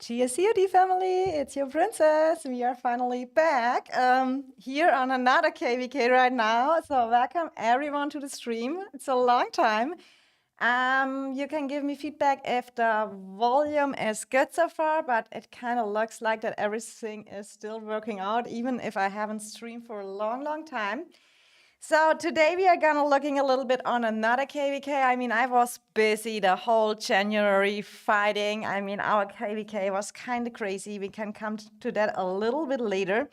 GSCOD family, it's your princess. We are finally back here on another KVK right now. So welcome everyone to the stream. It's a long time. You can give me feedback if the volume is good so far, but it kind of looks like that everything is still working out, even if I haven't streamed for a long time. So today we are gonna looking a little bit on another KVK. I mean, I was busy the whole January fighting. I mean, our KVK was kind of crazy. We can come to that a little bit later.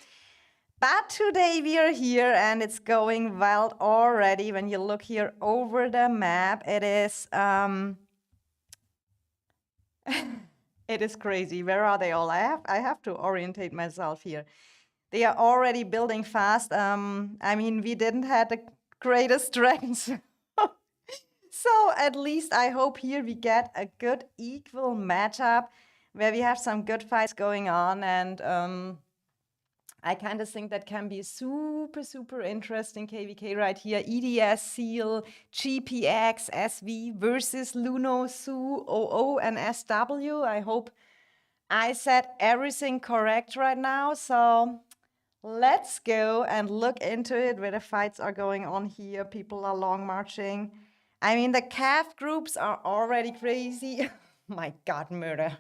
But today we are here and it's going wild already. When you look here over the map, it is it is crazy. Where are they all? I have to orientate myself here. They are already building fast. I mean, we didn't have the greatest dragons. So at least I hope here we get a good equal matchup where we have some good fights going on. And I kind of think that can be super interesting KVK right here. EDS, Seal, GPX, SV versus Luno, Su, OO, and SW. I hope I said everything correct right now. So let's go and look into it where the fights are going on here. People are long marching. I mean, the calf groups are already crazy. My God, murder.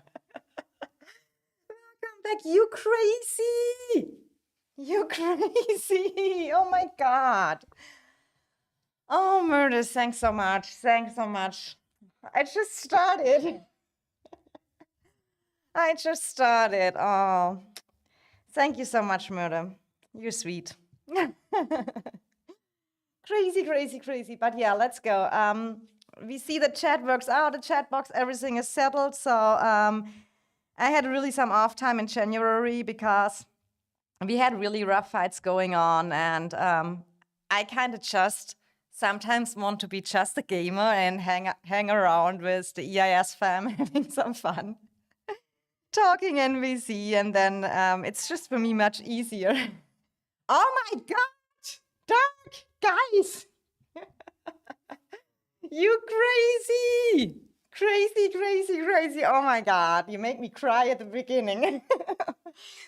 Welcome back, you crazy. You crazy. Oh my God. Oh, murder, thanks so much. Thanks so much. I just started. I just started. Oh. Thank you so much, Murder. You're sweet. Crazy. But yeah, let's go. We see the chat works out, the chat box, everything is settled. So I had really some off time in January because we had really rough fights going on. And I kind of just sometimes want to be just a gamer and hang around with the EIS fam, having some fun. Talking NVC, and then it's just for me much easier. Oh my God, Dark, guys, you crazy. Oh my God, you make me cry at the beginning.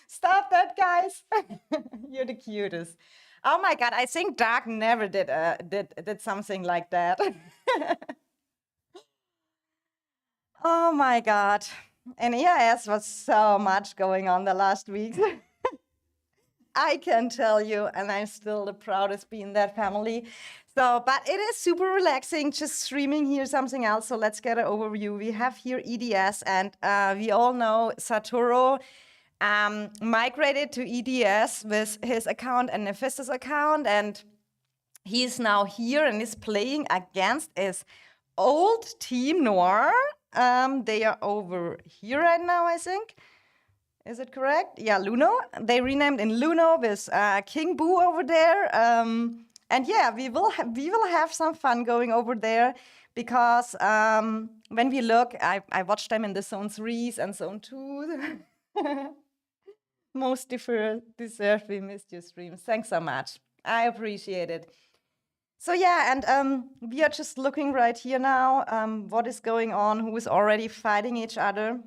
Stop that, guys. You're the cutest. Oh my God, I think Dark never did something like that. Oh my God. And EIS was so much going on the last weeks. I can tell you, and I'm still the proudest being in that family. So, but it is super relaxing just streaming here something else. So let's get an overview. We have here EDS, and we all know Satoru migrated to EDS with his account and Nephistus account, and he's now here and is playing against his old team Noir. They are over here right now, I think. Is it correct? Yeah, Luno. They renamed in Luno with King Boo over there. And yeah, we will have some fun going over there because when we look, I watched them in the Zone 3s and Zone 2. Most deserved, we missed your streams. Thanks so much. I appreciate it. So yeah, and we are just looking right here now, what is going on, who is already fighting each other,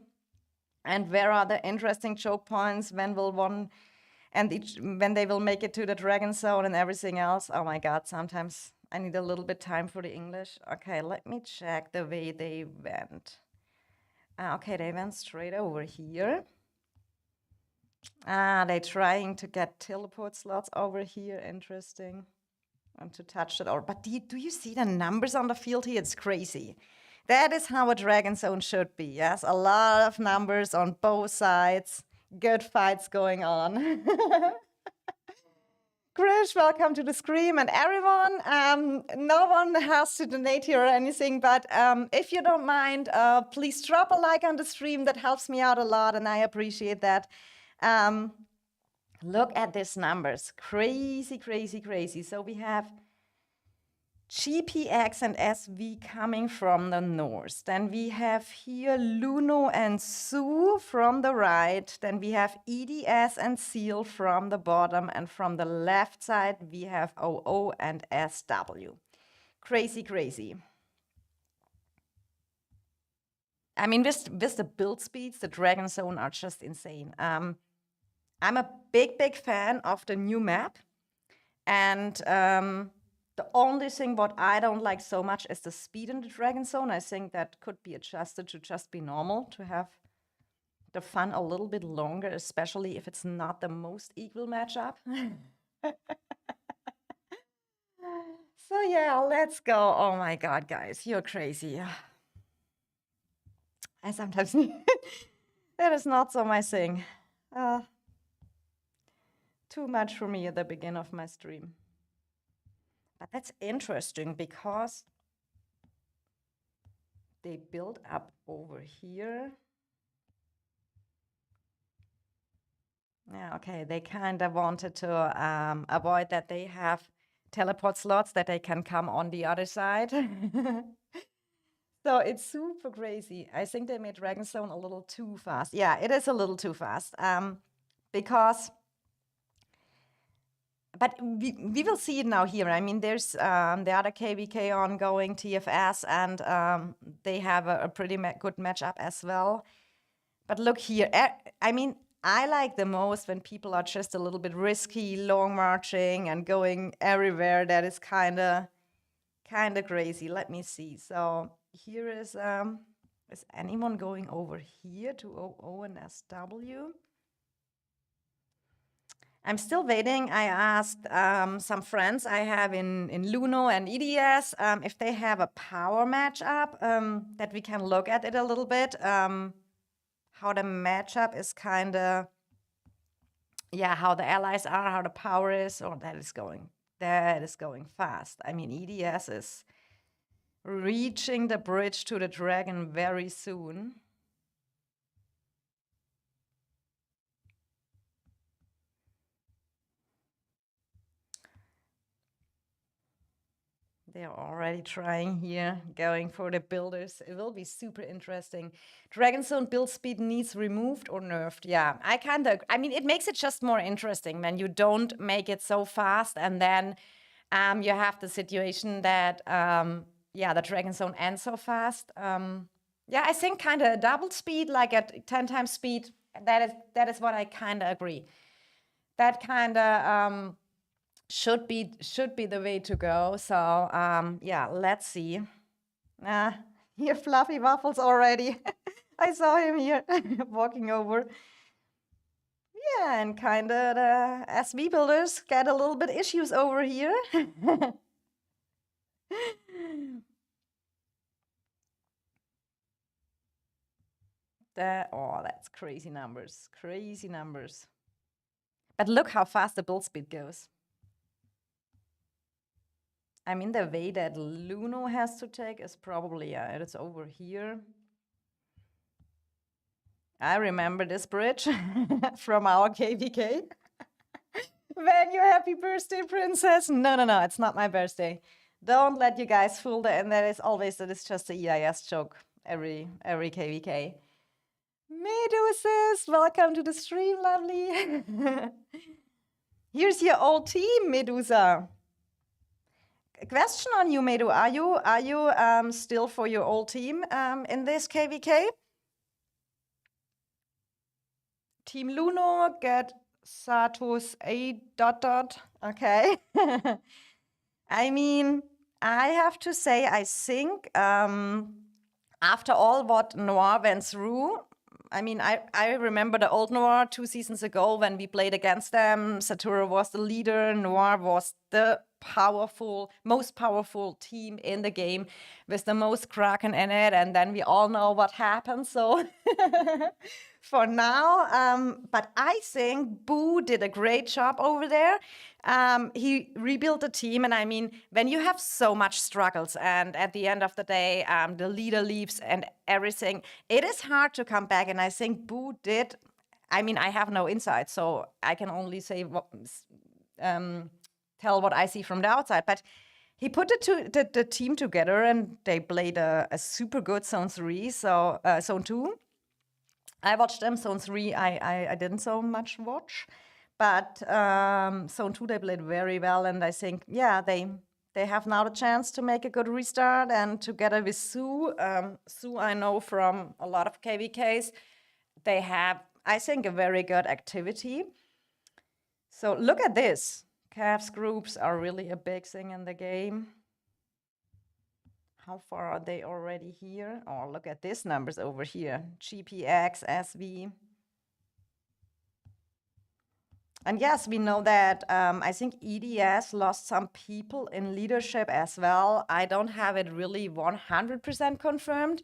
and where are the interesting choke points, when will one, and when they will make it to the Dragon Zone and everything else. Oh my God, sometimes I need a little bit time for the English. Okay, let me check the way they went. Okay, they went straight over here. They're trying to get teleport slots over here, interesting. And to touch it all. But do you see the numbers on the field here? It's crazy. That is how a Dragon Zone should be. Yes, a lot of numbers on both sides. Good fights going on. Krish, welcome to the stream. And everyone, no one has to donate here or anything, but if you don't mind, please drop a like on the stream. That helps me out a lot, and I appreciate that. Look at these numbers. Crazy. So we have GPX and SV coming from the north. Then we have here Luno and Su from the right. Then we have EDS and Seal from the bottom. And from the left side, we have OO and SW. Crazy. I mean, with the build speeds, the Dragon Zone are just insane. I'm a big fan of the new map. And the only thing what I don't like so much is the speed in the Dragon Zone. I think that could be adjusted to just be normal, to have the fun a little bit longer, especially if it's not the most equal matchup. So yeah, let's go. Oh my God, guys, you're crazy. I sometimes that is not so my thing. Too much for me at the beginning of my stream. But that's interesting because they build up over here. Yeah, okay. They kind of wanted to avoid that they have teleport slots that they can come on the other side. So it's super crazy. I think they made Dragon Zone a little too fast. Yeah, it is a little too fast. Because, but we will see it now here. I mean, there's the other KVK ongoing, TFS, and they have a pretty good matchup as well. But look here, I mean, I like the most when people are just a little bit risky, long marching and going everywhere. That is kind of crazy. Let me see. So here is anyone going over here to OO and SW? I'm still waiting. I asked some friends I have in Luno and EDS if they have a power matchup that we can look at it a little bit. How the matchup is kind of, yeah, how the allies are, how the power is. Oh, that is going fast. I mean, EDS is reaching the bridge to the dragon very soon. They're already trying here, going for the builders. It will be super interesting. Dragon Zone build speed needs removed or nerfed. Yeah, I mean, it makes it just more interesting when you don't make it so fast and then you have the situation that, yeah, the Dragon Zone ends so fast. Yeah, I think kind of double speed, like at 10 times speed, that is what I kind of agree. That kind of should be the way to go. So yeah, let's see. Here, Fluffy Waffles already. I saw him here walking over. Yeah, and kind of the SV builders get a little bit issues over here. That's crazy numbers, crazy numbers. But look how fast the build speed goes. I mean, the way that Luno has to take is probably, yeah, it's over here. I remember this bridge from our KVK. When your happy birthday, princess. No, it's not my birthday. Don't let you guys fool that. And that is just a EIS joke every KVK. Medusas, welcome to the stream, lovely. Here's your old team, Medusa. A question on you, Medu. Are you still for your old team in this KVK? Team Luno, get Satos A ... Okay. I mean, I have to say, I think after all what Noir went through, I mean, I remember the old Noir 2 seasons ago when we played against them. Satura was the leader. Noir was the most powerful team in the game with the most Kraken in it. And then we all know what happened. So for now, but I think Boo did a great job over there. He rebuilt the team. And I mean, when you have so much struggles and at the end of the day, the leader leaves and everything, it is hard to come back. And I think Boo did. I mean, I have no insight, so I can only say tell what I see from the outside. But he put the team together and they played a super good Zone 3, so Zone 2. I watched them. Zone 3, I didn't so much watch. But Zone 2, they played very well. And I think, yeah, they They have now the chance to make a good restart, and together with Sue, Sue I know from a lot of KVKs, they have, I think, a very good activity. So look at this. Calves groups are really a big thing in the game. How far are they already here? Oh, look at these numbers over here. GPX, SV. And yes, we know that I think EDS lost some people in leadership as well. I don't have it really 100% confirmed.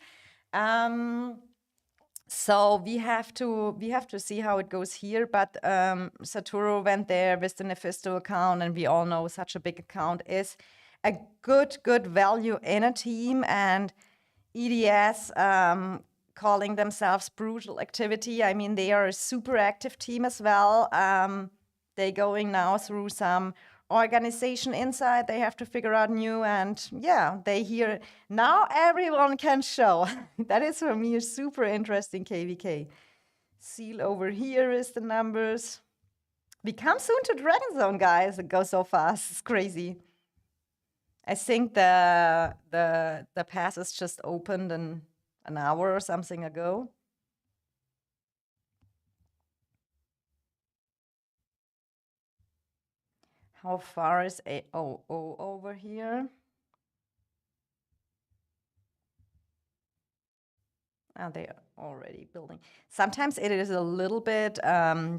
So we have to see how it goes here. But Satoru went there with the Nephisto account, and we all know such a big account is a good value in a team. And EDS calling themselves Brutal Activity. I mean, they are a super active team as well. They're going now through some organization inside. They have to figure out new, and yeah, they hear now everyone can show. That is for me a super interesting KVK. Seal over here is the numbers. We come soon to Dragon Zone, guys. It goes so fast. It's crazy. I think the pass is just opened in an hour or something ago. How far is AOO over here? Oh, they are already building. Sometimes it is a little bit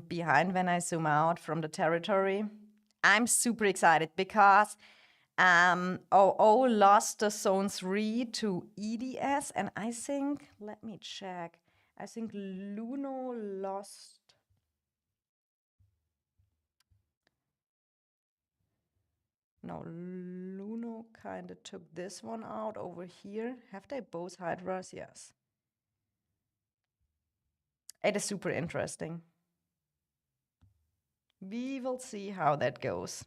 behind when I zoom out from the territory. I'm super excited because OO lost the zone 3 to EDS, and I think, let me check, I think Luno lost. No, Luno kind of took this one out over here. Have they both Hydras? Yes. It is super interesting. We will see how that goes.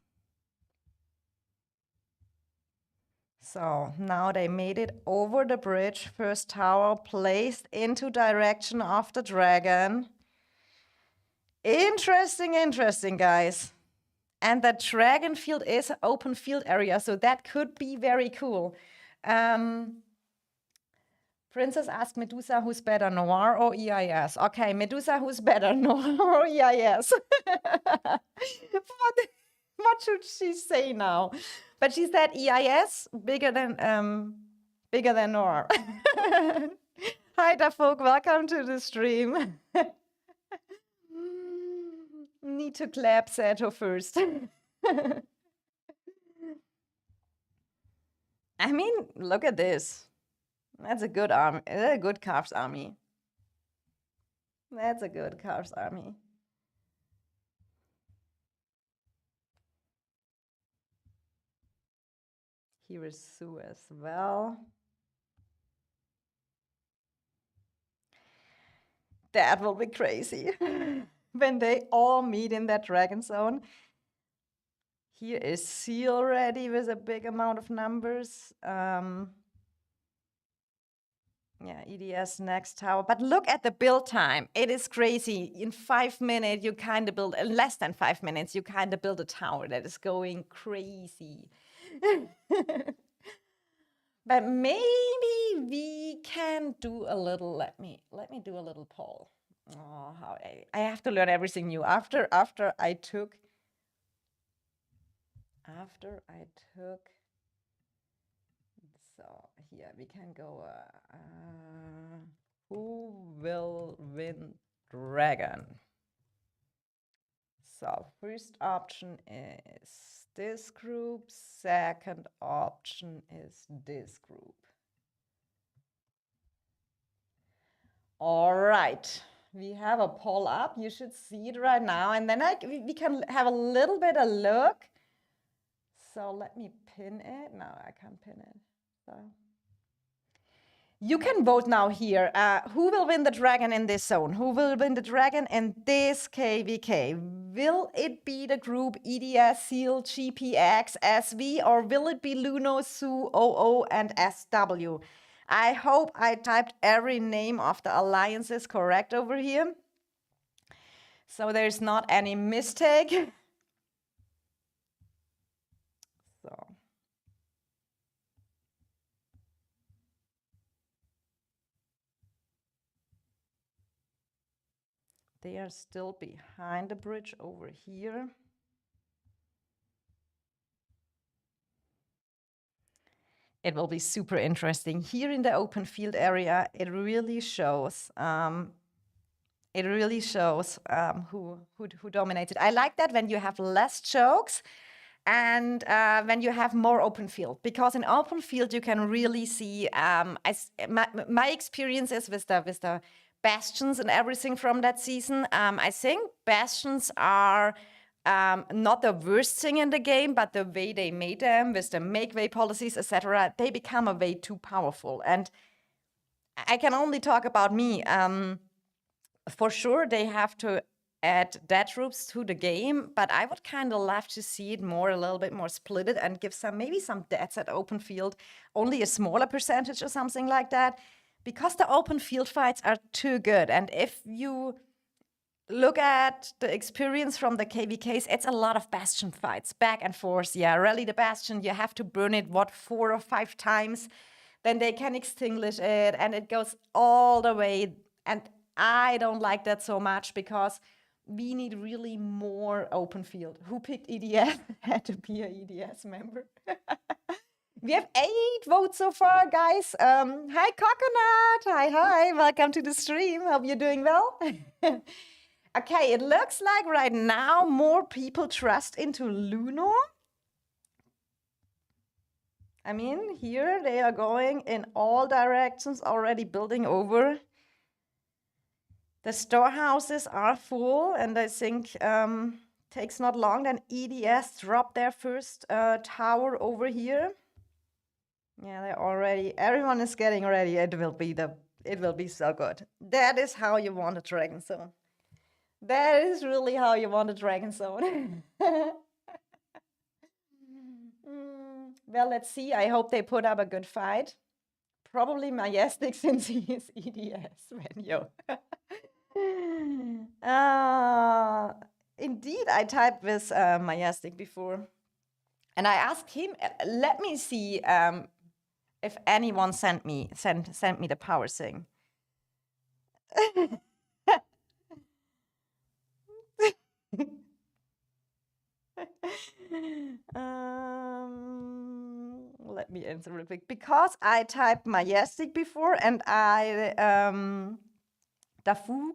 So now they made it over the bridge. First tower placed into direction of the dragon. Interesting, guys. And the dragon field is an open field area, so that could be very cool. Princess asked Medusa, who's better, Noir or EIS? Okay, Medusa, who's better, Noir or EIS? What should she say now? But she said EIS bigger than Noir. Hi, Dafok, welcome to the stream. Need to clap Sato first. I mean, look at this. That's a good army. That's a good Calf's army. That's a good Calf's army. Here is Sue as well. That will be crazy when they all meet in that dragon zone. Here is Seal ready with a big amount of numbers. Yeah, EDS next tower. But look at the build time. It is crazy. In 5 minutes, you kind of build, in less than 5 minutes, you kind of build a tower that is going crazy. But maybe we can do a little, let me do a little poll. Oh, how I have to learn everything new. After I took so here we can go who will win dragon? So first option is this group, second option is this group. All right, we have a poll up. You should see it right now, and then we can have a little bit of look. So let me pin it. No, I can't pin it. So you can vote now here. Who will win the dragon in this zone? Who will win the dragon in this KVK? Will it be the group EDS, Seal, GPX, SV, or will it be Luno, Sue, OO, and SW? I hope I typed every name of the alliances correct over here, so there's not any mistake. So they are still behind the bridge over here. It will be super interesting. Here in the open field area, it really shows who dominated. I like that when you have less chokes and when you have more open field, because in open field you can really see. My experiences with the bastions and everything from that season. I think bastions are not the worst thing in the game, but the way they made them with the make way policies, etc., they become a way too powerful. And I can only talk about me. For sure, they have to add dead troops to the game, but I would kind of love to see it more, a little bit more splitted, and give maybe some deaths at open field, only a smaller percentage or something like that, because the open field fights are too good. And if you look at the experience from the KVKs, it's a lot of bastion fights, back and forth. Yeah, rally the bastion, you have to burn it, 4 or 5 times, then they can extinguish it, and it goes all the way. And I don't like that so much, because we need really more open field. Who picked EDS? Had to be an EDS member. We have 8 votes so far, guys. Hi, Coconut. Hi. Welcome to the stream. Hope you're doing well. Okay, it looks like right now more people trust into Luno. I mean, here they are going in all directions, already building over. The storehouses are full, and I think takes not long. Then EDS dropped their first tower over here. Yeah, they're already. Everyone is getting ready. It will be so good. That is how you want a Dragon Zone. That is really how you want a Dragon Zone. Well, let's see. I hope they put up a good fight. Probably Majestic, since he is EDS. Venio. Indeed, I typed with Majestic before, and I asked him, let me see if anyone sent me the power thing. Let me answer real quick, because I typed Majestic before, and I Dafu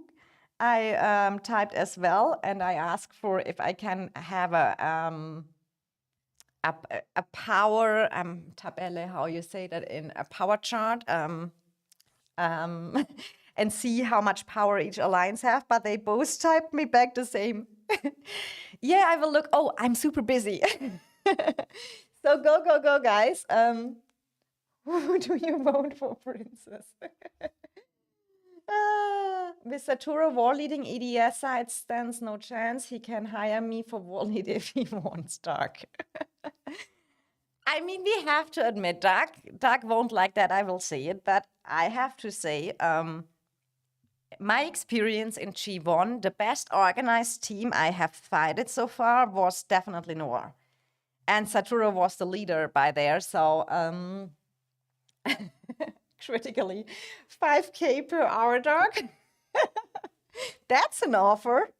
I typed as well, and I asked for if I can have a power tabelle, how you say that, in a power chart, and see how much power each alliance have, but they both typed me back the same. Yeah, I will look. Oh, I'm super busy. So go, guys. Who do you vote for, Princess? With Saturo war leading EDS side stands no chance. He can hire me for war lead if he wants Dark. I mean, we have to admit, Dark won't like that, I will say it, but I have to say, my experience in G1, the best organized team I have fighted so far was definitely Noir. And Saturo was the leader by there, so critically, 5K per hour, Dark. That's an offer.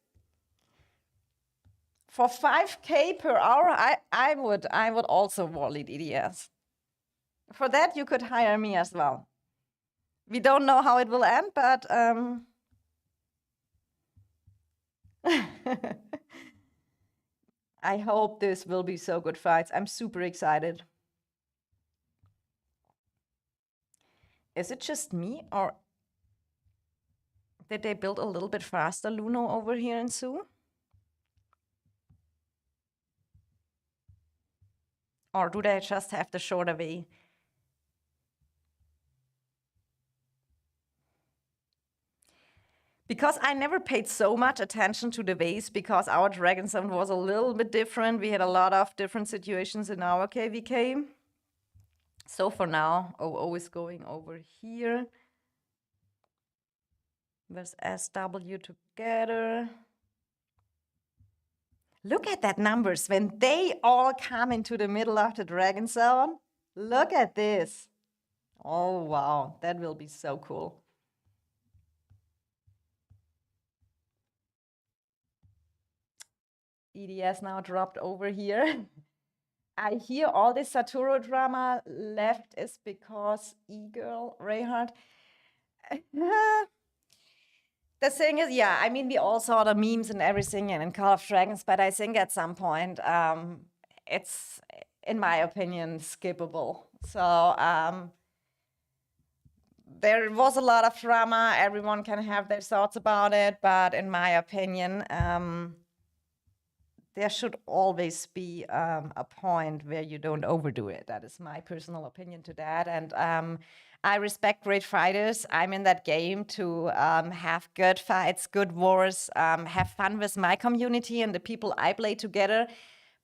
For 5K per hour, I would also war lead EDS. For that, you could hire me as well. We don't know how it will end, but I hope this will be so good fights. I'm super excited. Is it just me, or did they build a little bit faster, Luno, over here in Sioux? Or do they just have the shorter way? Because I never paid so much attention to the ways, because our Dragon Zone was a little bit different. We had a lot of different situations in our KVK. So for now, OO is going over here with SW together. Look at that numbers when they all come into the middle of the Dragon Zone. Look at this. Oh, wow. That will be so cool. EDS now dropped over here. I hear all this Saturo drama left is because E-Girl, Reinhardt. The thing is, yeah, I mean, we all saw the memes and everything and in Call of Dragons, but I think at some point it's, in my opinion, skippable. So there was a lot of drama. Everyone can have their thoughts about it, but in my opinion, there should always be a point where you don't overdo it. That is my personal opinion to that. And I respect great fighters. I'm in that game to have good fights, good wars, have fun with my community and the people I play together.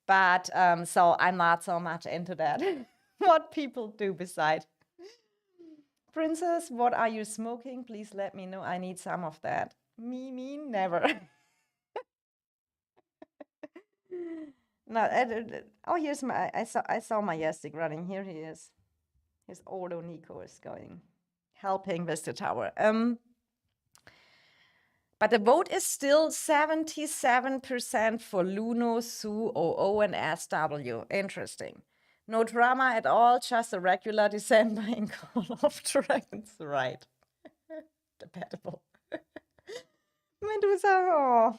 But so I'm not so much into that. What people do beside. Princess, what are you smoking? Please let me know. I need some of that. Me, never. No, oh, here's my. I saw Majestic running. Here he is. His Ordo Nico is going, helping with the tower. But the vote is still 77% for Luno, Su, OO, and SW. Interesting. No drama at all, just a regular December in Call of Dragons. Right. Debatable. Medusa, oh.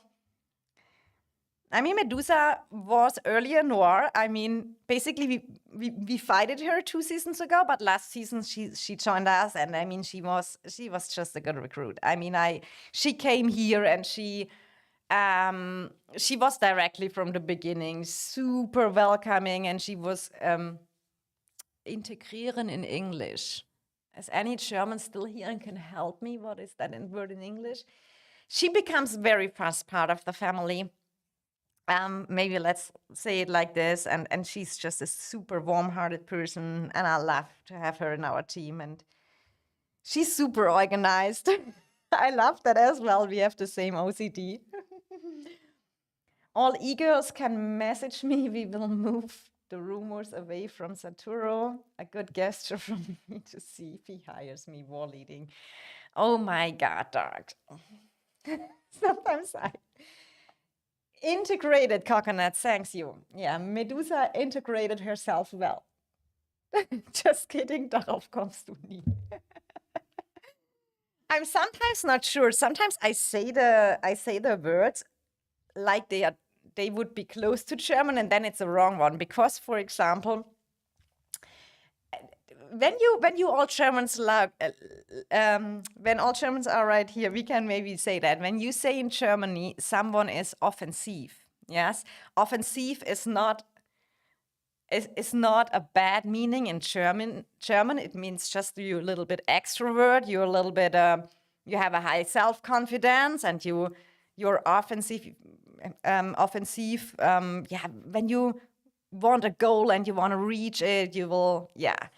I mean, Medusa was earlier Noir. I mean, basically, we fighted her 2 seasons ago, but last season she joined us, and I mean, she was just a good recruit. I mean, she came here and she was directly from the beginning super welcoming, and she was integrieren in English. Is any German still here and can help me? What is that word in English? She becomes very fast part of the family. Maybe let's say it like this, and she's just a super warm-hearted person, and I love to have her in our team, and she's super organized. I love that as well. We have the same OCD. All e-girls can message me. We will move the rumors away from Saturo. A good gesture from me to see if he hires me war leading. Oh my God, Dark. Sometimes I... Integrated coconut, thanks you. Yeah, Medusa integrated herself well. Just kidding, darauf kommst du nie. I'm sometimes not sure. Sometimes I say the words like they would be close to German, and then it's a wrong one. Because, for example, when you all Germans when all Germans are right here, we can maybe say that. When you say in Germany someone is offensive, yes, offensive is not a bad meaning in German. It means just you're a little bit extrovert, you're a little bit you have a high self-confidence, and you're offensive. Yeah, when you want a goal and you want to reach it, you will, yeah.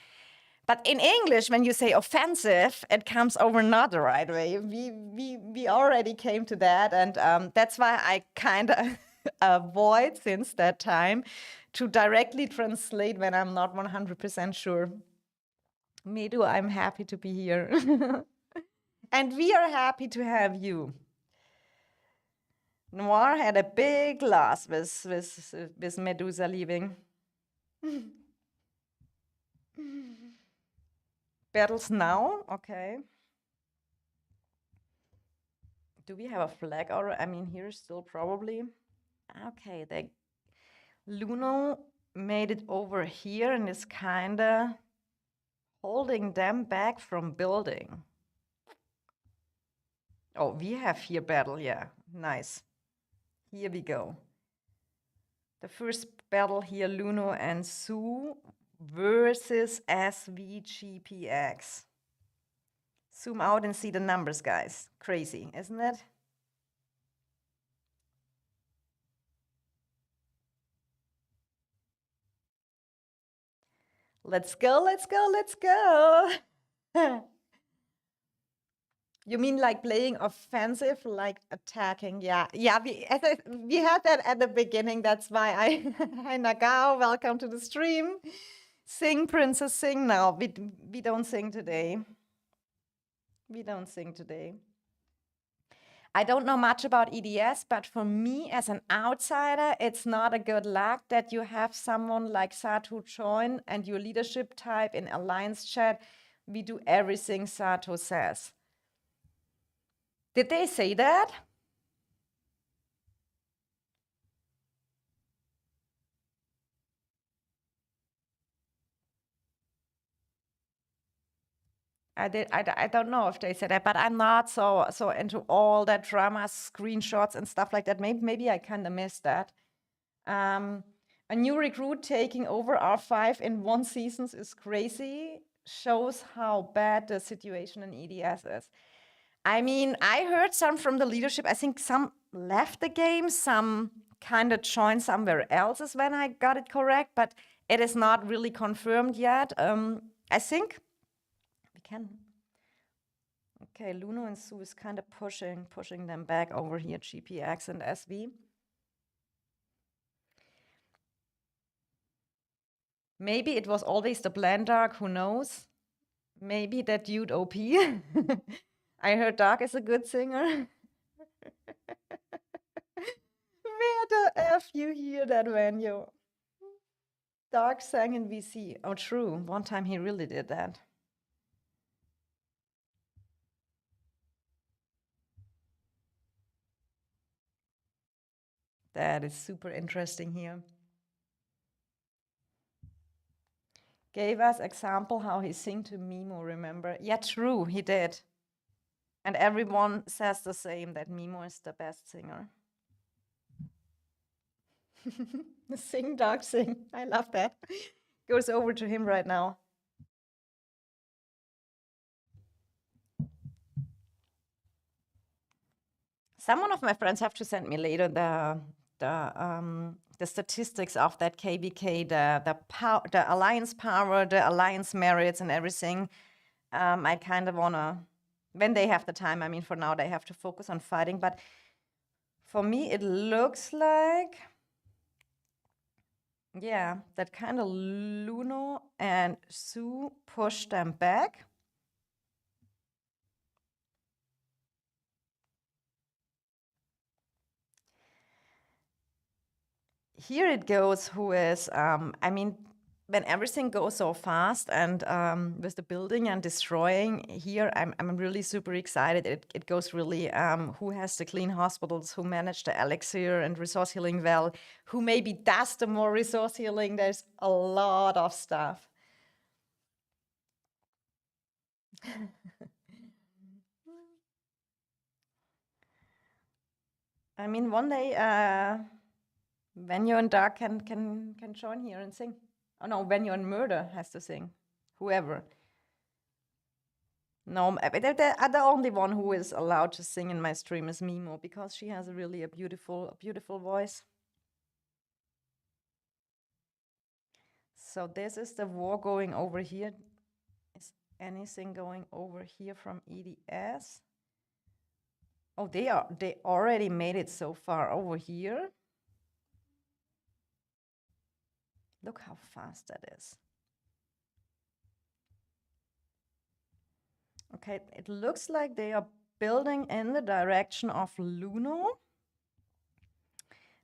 But in English, when you say offensive, it comes over not the right way. We already came to that, and that's why I kind of avoid since that time to directly translate when I'm not 100% sure. Medu, I'm happy to be here. And we are happy to have you. Noir had a big loss with Medusa leaving. Battles now? Okay. Do we have a flag already? I mean, here still probably. Okay, Luno made it over here and is kinda holding them back from building. Oh, we have here battle, yeah, nice. Here we go. The first battle here, Luno and Su versus SVGPX. Zoom out and see the numbers, guys. Crazy, isn't it? Let's go, let's go, let's go. You mean like playing offensive, like attacking? Yeah, we had that at the beginning. That's why hi Nagao, welcome to the stream. Sing, princess, sing now. We don't sing today. We don't sing today. I don't know much about EDS, but for me as an outsider, it's not a good luck that you have someone like Sato join and your leadership type in Alliance chat. We do everything Sato says. Did they say that? I don't know if they said that, but I'm not so into all that drama screenshots and stuff like that. Maybe I kind of missed that. A new recruit taking over R5 in 1 season is crazy. Shows how bad the situation in EDS is. I mean, I heard some from the leadership. I think some left the game, some kind of joined somewhere else, is when I got it correct, but it is not really confirmed yet. I think we can. Okay, Luno and Sue is kind of pushing them back over here, GPX and SV. Maybe it was always the Blandark, who knows? Maybe that dude OP. I heard Dark is a good singer. Where the F you hear that venue? Dark sang in VC. Oh, true. One time he really did that. That is super interesting here. Gave us example how he sing to Mimo, remember? Yeah, true, he did. And everyone says the same, that Mimo is the best singer. Sing, Dark, sing. I love that. Goes over to him right now. Someone of my friends have to send me later the statistics of that KVK, the alliance power, the alliance merits, and everything. I kind of wanna, when they have the time. I mean, for now they have to focus on fighting, but for me it looks like, yeah, that kind of Luno and Sue push them back. Here it goes, who is, I mean, when everything goes so fast and with the building and destroying here, I'm really super excited. It goes really, who has the clean hospitals, who manage the elixir and resource healing well, who maybe does the more resource healing. There's a lot of stuff. I mean, one day, Venue and Dark can join here and sing. Oh no, Venue and Murder has to sing. Whoever. No, the only one who is allowed to sing in my stream is Mimo, because she has a beautiful voice. So this is the war going over here. Is anything going over here from EDS? Oh, they already made it so far over here. Look how fast that is. Okay, it looks like they are building in the direction of Luno.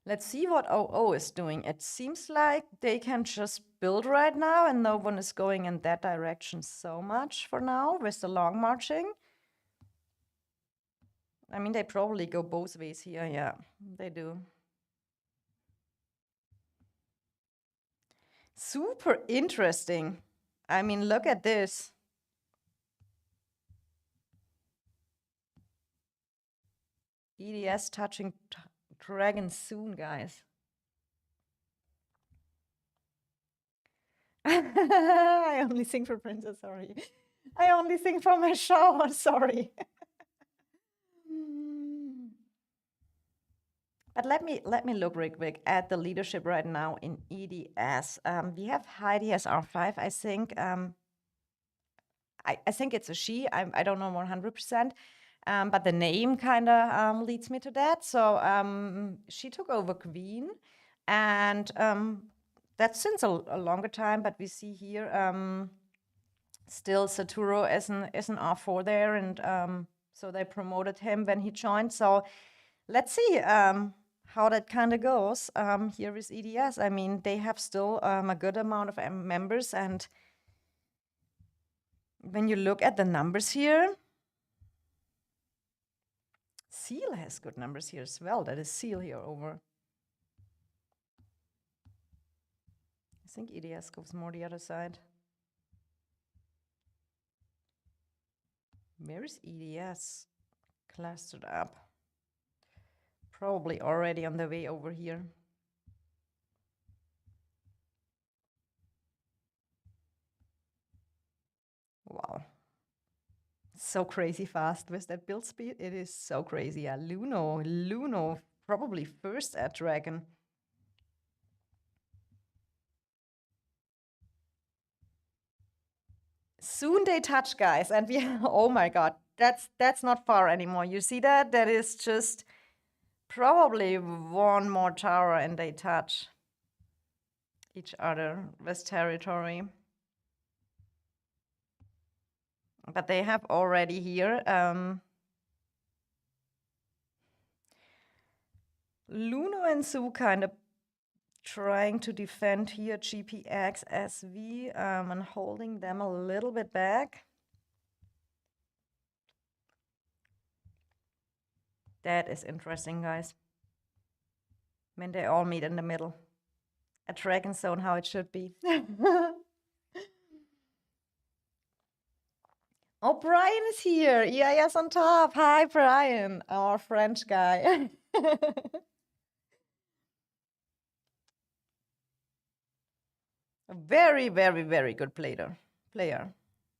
Let's see what OO is doing. It seems like they can just build right now and no one is going in that direction so much for now with the long marching. I mean, they probably go both ways here. Yeah, they do. Super interesting. I mean, look at this. EDS touching dragons soon, guys. I only sing for Princess, sorry. I only sing from my shower, sorry. But let me look real quick at the leadership right now in EDS. We have Heidi as R5, I think. I think it's a she. I don't know 100%. But the name kind of leads me to that. So she took over Queen, and that's since a longer time. But we see here still Saturo is an R4 there, and So they promoted him when he joined. So let's see how that kind of goes here with EDS. I mean, they have still a good amount of members. And when you look at the numbers here, Seal has good numbers here as well. That is Seal here over. I think EDS goes more the other side. Where is EDS clustered up? Probably already on the way over here. Wow. So crazy fast with that build speed. It is so crazy. Yeah, Luno, probably first at Dragon. Soon they touch, guys, and we oh my god, that's not far anymore. You see that? That is just probably one more tower and they touch each other with territory. But they have already here Luno and Su kind of trying to defend here GPX SV and holding them a little bit back. That is interesting, guys. When they all meet in the middle. A Dragon Zone, how it should be. Oh, Brian is here. Yeah, yes, on top. Hi, Brian, our French guy. A very, very, very good player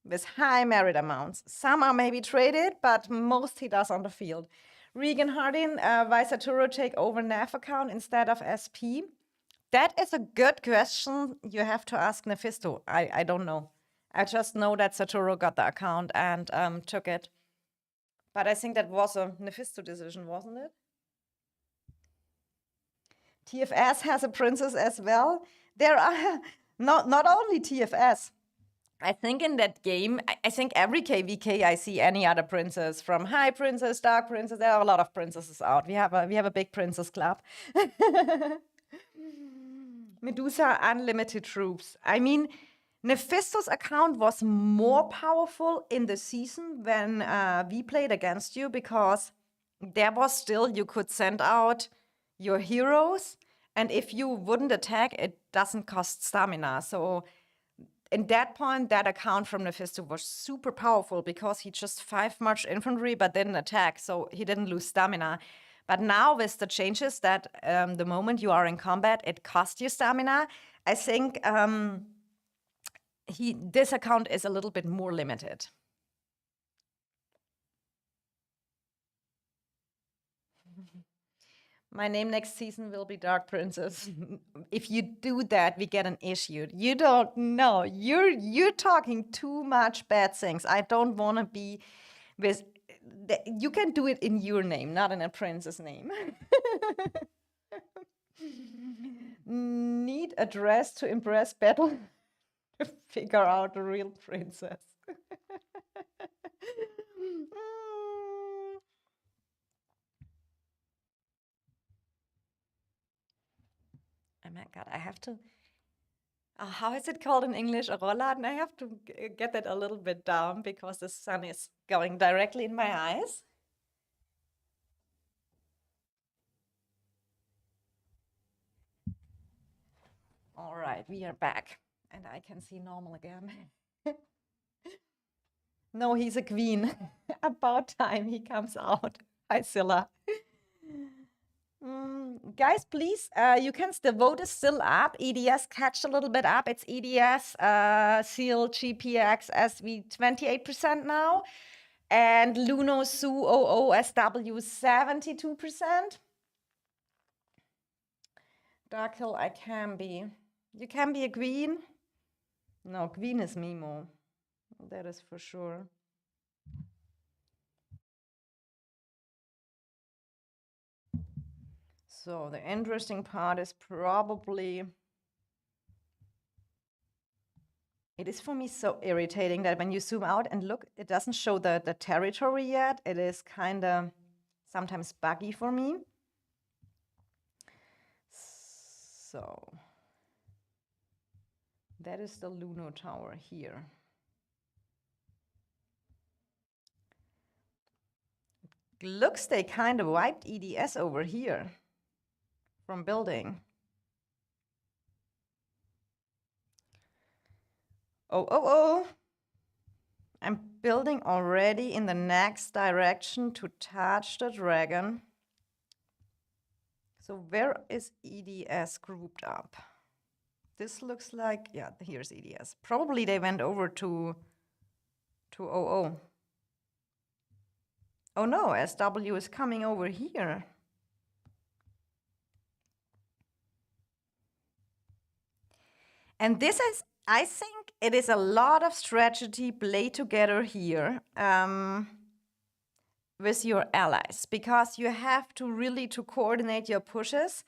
with high merit amounts. Some are maybe traded, but most he does on the field. Regan Hardin, why Saturo take over NAF account instead of SP? That is a good question. You have to ask Nephisto. I don't know. I just know that Satoru got the account and took it. But I think that was a Nephisto decision, wasn't it? TFS has a princess as well. There are not only TFS. I think in that game, I think every KVK I see any other princess, from High Princess, Dark Princess. There are a lot of princesses out. We have a big princess club. Medusa unlimited troops. I mean, Nephisto's account was more powerful in the season when we played against you, because there was still, you could send out your heroes, and if you wouldn't attack, it doesn't cost stamina. So in that point, that account from Nephisto was super powerful because he just 5 marched infantry but didn't attack, so he didn't lose stamina. But now with the changes that the moment you are in combat, it costs you stamina, I think this account is a little bit more limited. My name next season will be Dark Princess. If you do that, we get an issue. You don't know. You're talking too much bad things. I don't want to be with. You can do it in your name, not in a princess name. Need a dress to impress battle to figure out the real princess. Oh my god, I have to. How is it called in English? A Rollladen? I have to get that a little bit down because the sun is going directly in my eyes. All right, we are back and I can see normal again. No, he's a queen. About time he comes out. Hi, Scylla. Guys, please, you can still vote is still up. EDS catch a little bit up. It's EDS, Seal, GPX, SV 28% now. And Luno, Su, OO, SW 72%. Dark Hill, I can be. You can be a queen? No, queen is Mimo. That is for sure. So the interesting part is probably It is for me so irritating that when you zoom out and look, it doesn't show the territory yet. It is kind of sometimes buggy for me. So that is the Luno tower here. Looks they kind of wiped EDS over here from building. Oh. I'm building already in the next direction to touch the dragon. So where is EDS grouped up? This looks like, yeah, here's EDS. Probably they went over to OO. Oh no, SW is coming over here. And this is, I think it is a lot of strategy play together here with your allies, because you have to really to coordinate your pushes.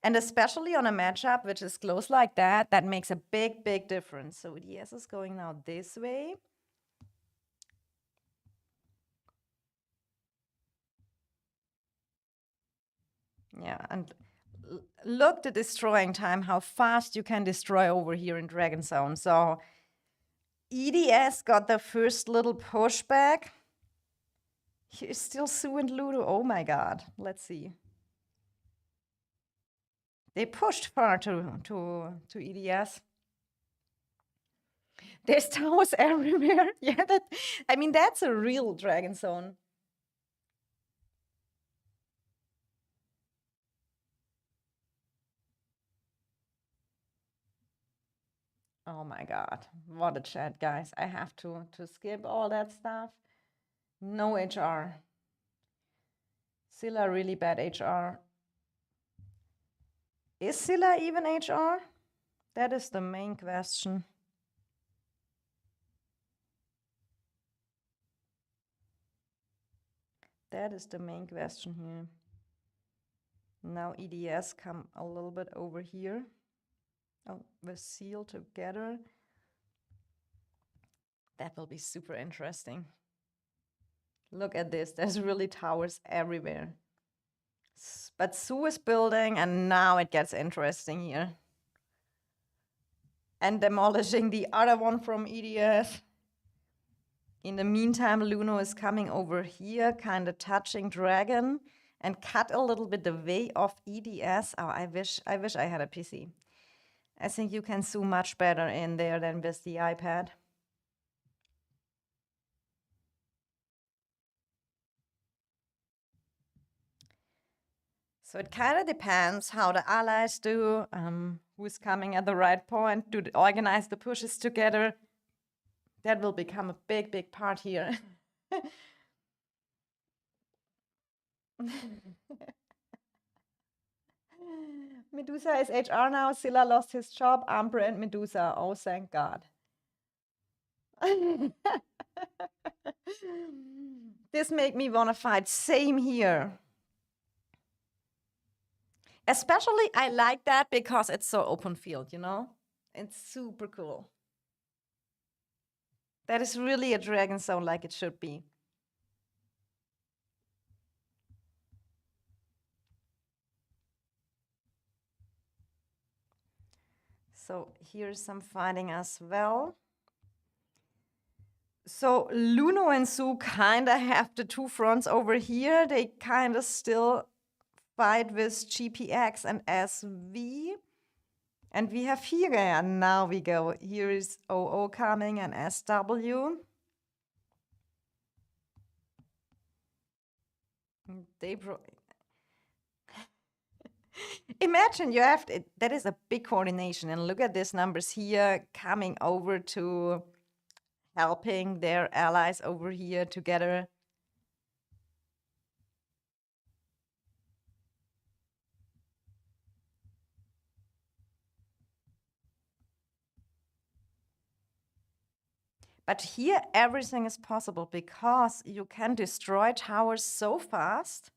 And especially on a matchup which is close like that, that makes a big, big difference. So EDS is going now this way. Yeah, and look the destroying time, how fast you can destroy over here in Dragon Zone. So EDS got the first little pushback. Here's still Sue and Ludo. Oh my god. Let's see. They pushed far to EDS. There's towers everywhere. Yeah, I mean, that's a real Dragon Zone. Oh my god, what a chat, guys. I have to skip all that stuff. No HR. Scylla really bad HR. Is Scylla even HR? That is the main question. That is the main question here. Now EDS come a little bit over here. Oh, we're sealed together. That will be super interesting. Look at this. There's really towers everywhere. But Sue is building, and now it gets interesting here. And demolishing the other one from EDS. In the meantime, Luno is coming over here, kind of touching Dragon, and cut a little bit the way of EDS. Oh, I wish I had a PC. I think you can zoom much better in there than with the iPad. So it kind of depends how the allies do, who's coming at the right point, to organize the pushes together. That will become a big, big part here. Medusa is HR now. Scylla lost his job. Amber and Medusa. Oh, thank God. This made me want to fight. Same here. Especially, I like that because it's so open field, you know? It's super cool. That is really a Dragon Zone like it should be. So here's some fighting as well. So Luno and Sue kind of have the two fronts over here. They kind of still fight with GPX and SV. And we have here, and now we go. Here is OO coming and SW. They Imagine you have to, that is a big coordination, and look at these numbers here coming over to helping their allies over here together. But here everything is possible because you can destroy towers so fast.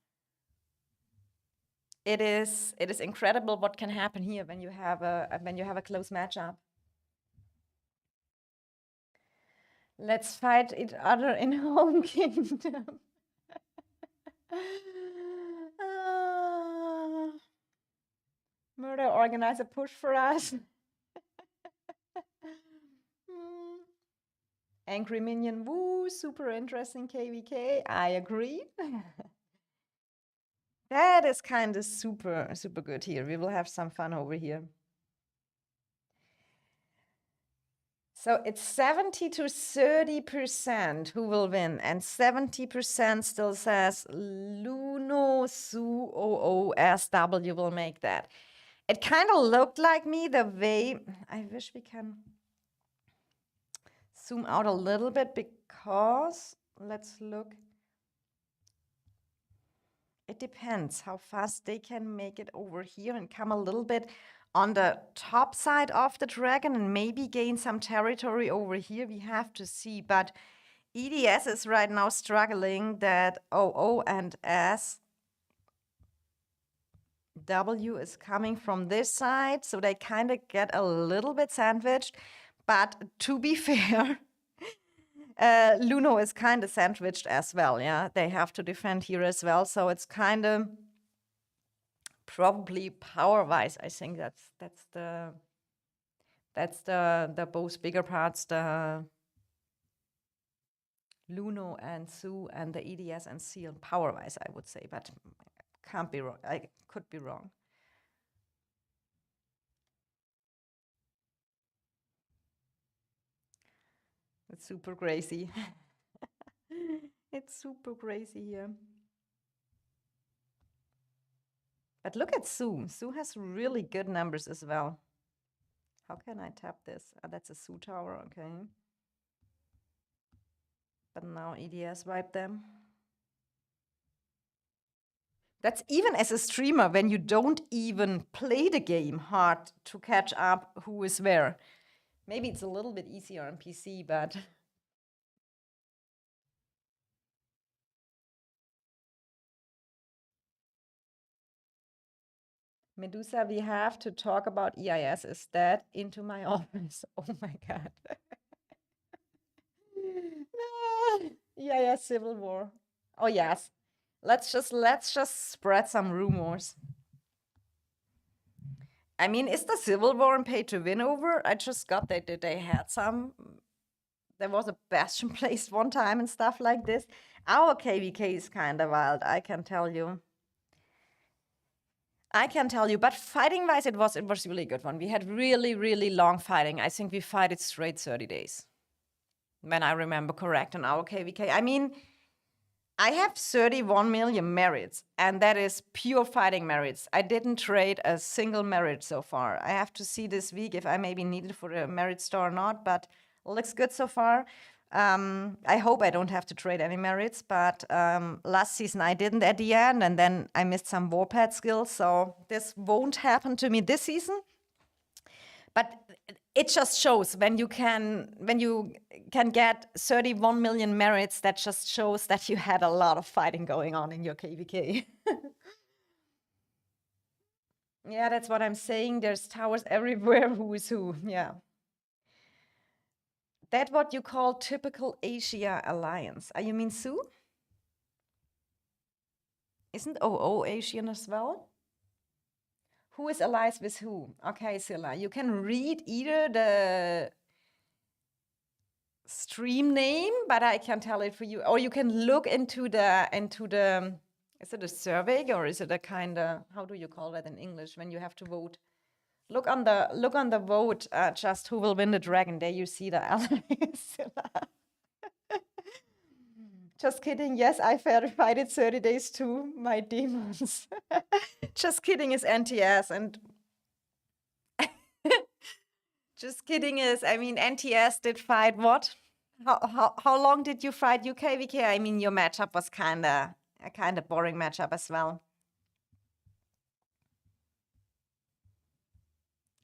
It is incredible what can happen here when you have a close matchup. Let's fight each other in home kingdom. Ah, murder organize a push for us. Hmm. Angry minion, woo, super interesting KVK. I agree. That is kind of super, super good here. We will have some fun over here. So it's 70 to 30% who will win, and 70% still says Luno Su OOSW will make that. It kind of looked like me the way, I wish we can zoom out a little bit because, let's look. It depends how fast they can make it over here and come a little bit on the top side of the dragon and maybe gain some territory over here. We have to see, but EDS is right now struggling that OO and SW is coming from this side, so they kind of get a little bit sandwiched. But to be fair, Luno is kind of sandwiched as well, yeah? They have to defend here as well, so it's kind of probably power-wise, I think that's the both bigger parts, the Luno and Su and the EDS and Seal power-wise, I would say, but can't be wrong. I could be wrong. It's super crazy. It's super crazy here. But look at Su. Su has really good numbers as well. How can I tap this? Oh, that's a Su tower, okay. But now EDS wiped them. That's even as a streamer, when you don't even play the game hard to catch up who is where. Maybe it's a little bit easier on PC, but Medusa, we have to talk about EIS. Is that into my office? Oh my God. No. EIS Civil War. Oh yes. Let's just spread some rumors. I mean, is the Civil War and Pay to Win over? I just got that they had some. There was a bastion placed one time and stuff like this. Our KVK is kind of wild, I can tell you. But fighting-wise, it was really a good one. We had really, really long fighting. I think we fight it straight 30 days, when I remember correct on our KVK. I mean, I have 31 million merits, and that is pure fighting merits. I didn't trade a single merit so far. I have to see this week if I maybe need it for a merit store or not, but looks good so far. I hope I don't have to trade any merits, but last season I didn't at the end, and then I missed some warpad skills, so this won't happen to me this season. But it just shows when you can get 31 million merits, that just shows that you had a lot of fighting going on in your KVK. Yeah, that's what I'm saying. There's towers everywhere. Who is who? Yeah. That what you call typical Asia alliance. You mean Su? Isn't OO Asian as well? Who is allies with who? Okay, Silla, you can read either the stream name, but I can tell it for you. Or you can look into the, is it a survey or is it a kind of, how do you call that in English when you have to vote? Look on the vote, just who will win the dragon. There you see the allies. Just kidding. Yes, I verified it 30 days too, my demons. Just kidding is NTS, and just kidding is, I mean, NTS did fight what? How long did you fight UKVK? I mean, your matchup was a kind of boring matchup as well.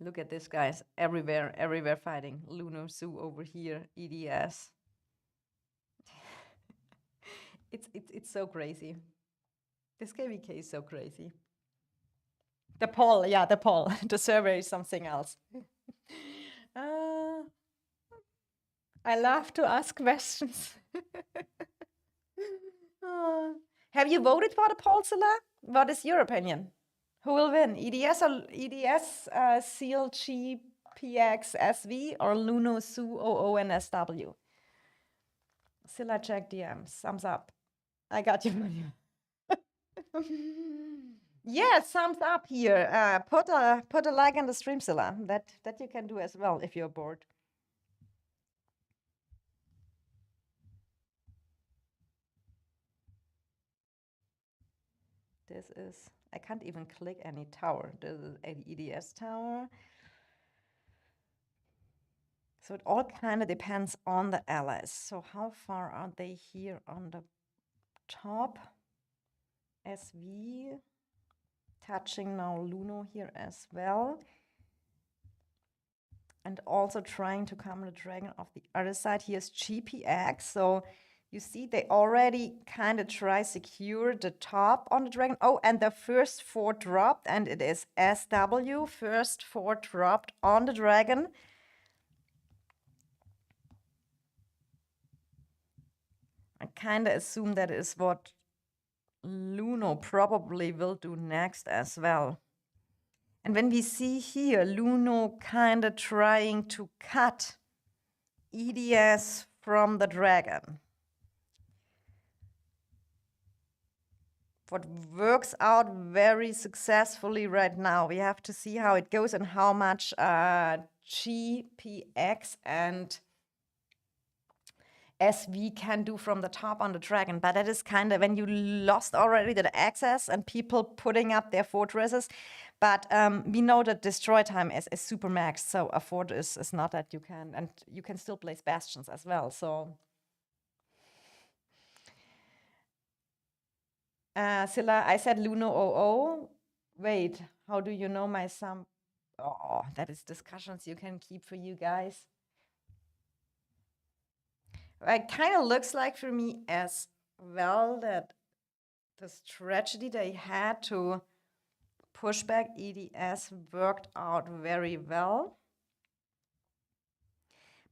Look at this, guys. Everywhere fighting. Luno, Su over here, EDS. It's so crazy. This KVK is so crazy. The poll, yeah, the poll. The survey is something else. I love to ask questions. Have you voted for the poll, Scylla? What is your opinion? Who will win? EDS or EDS, Seal, G, PX, SV, or Luno, Su, OO, and SW? Scylla, check DMs. Thumbs up. I got your money. Yes, thumbs up here. Put a like on the stream, Scylla. That you can do as well if you're bored. This is, I can't even click any tower. This is an EDS tower. So it all kind of depends on the allies. So how far are they here on the top? SV, touching now Luno here as well. And also trying to come the dragon off the other side. Here's GPX. So you see they already kind of try secure the top on the dragon. Oh, and the first 4 dropped, and it is SW. First 4 dropped on the dragon. I kind of assume that is what Luno probably will do next as well. And when we see here, Luno kind of trying to cut EDS from the dragon. What works out very successfully right now. We have to see how it goes and how much GPX and SV can do from the top on the dragon. But that is kind of when you lost already the access and people putting up their fortresses. But we know that destroy time is super max, so a fort is not that you can, and you can still place bastions as well. So Scylla, I said Luno 00. Wait, how do you know my sum? Oh, that is discussions you can keep for you guys. It kind of looks like for me as well that the strategy they had to push back EDS worked out very well.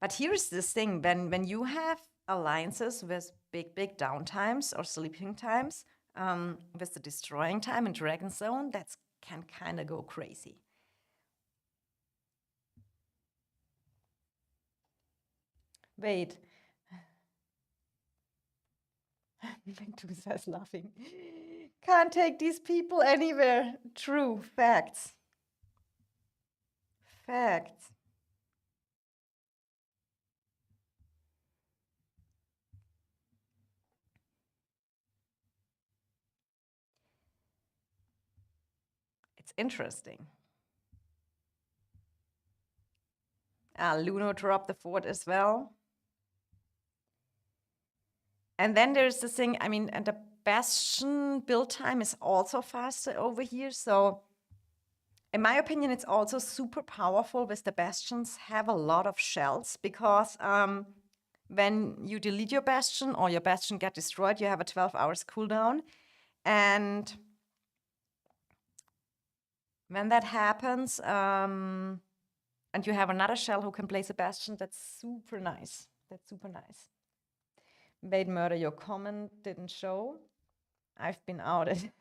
But here's this thing, when you have alliances with big downtimes or sleeping times, with the destroying time in Dragon Zone, that can kind of go crazy. Wait. Medusa is laughing. Can't take these people anywhere. True. Facts. Facts. It's interesting. Luno dropped the fort as well. And then there's the thing, I mean, and the bastion build time is also faster over here. So in my opinion, it's also super powerful with the bastions have a lot of shells because when you delete your bastion or your bastion get destroyed, you have a 12 hours cooldown. And when that happens, and you have another shell who can place a bastion, that's super nice. That's super nice. Wait, Murder, your comment didn't show. I've been outed.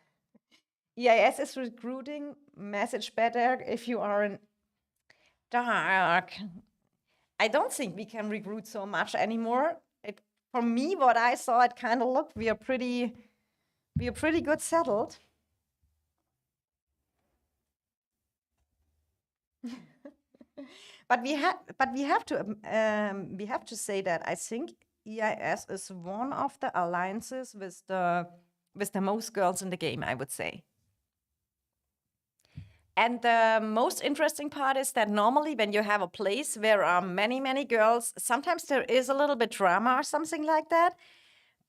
EIS is recruiting. Message better if you are in dark. I don't think we can recruit so much anymore. For me, what I saw, it kind of looked we are pretty good settled. But we have to say that I think EIS is one of the alliances with the most girls in the game, I would say. And the most interesting part is that normally when you have a place where are many girls, sometimes there is a little bit drama or something like that.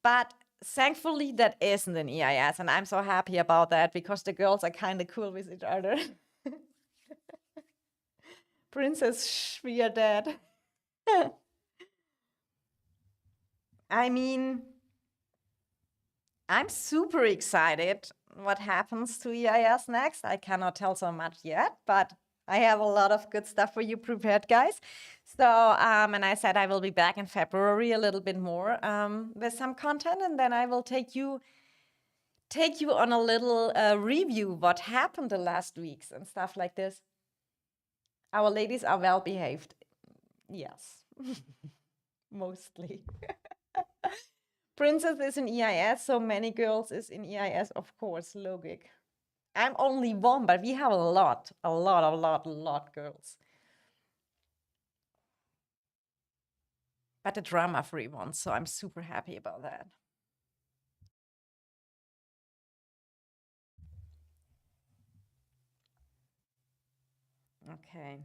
But thankfully that isn't in EIS, and I'm so happy about that because the girls are kind of cool with each other. Princess, we are dead. I mean, I'm super excited what happens to EIS next. I cannot tell so much yet, but I have a lot of good stuff for you prepared, guys. So, and I said I will be back in February a little bit more with some content, and then I will take you on a little review what happened the last weeks and stuff like this. Our ladies are well behaved. Yes, mostly. Princess is in EIS, so many girls is in EIS, of course, logic. I'm only one, but we have a lot girls. But a drama-free one, so I'm super happy about that. Okay.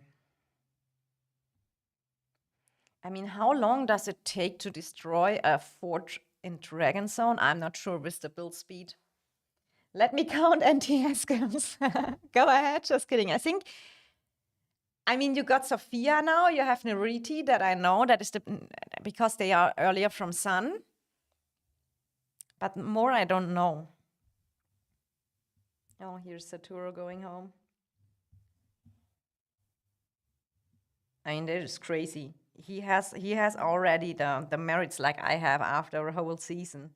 I mean, how long does it take to destroy a fort in Dragon Zone? I'm not sure with the build speed. Let me count NTS skills. Go ahead, just kidding. I mean, you got Sophia now, you have Neriti that I know, that is because they are earlier from Sun. But more I don't know. Oh, here's Saturo going home. I mean, that is crazy. He has already the merits like I have after a whole season.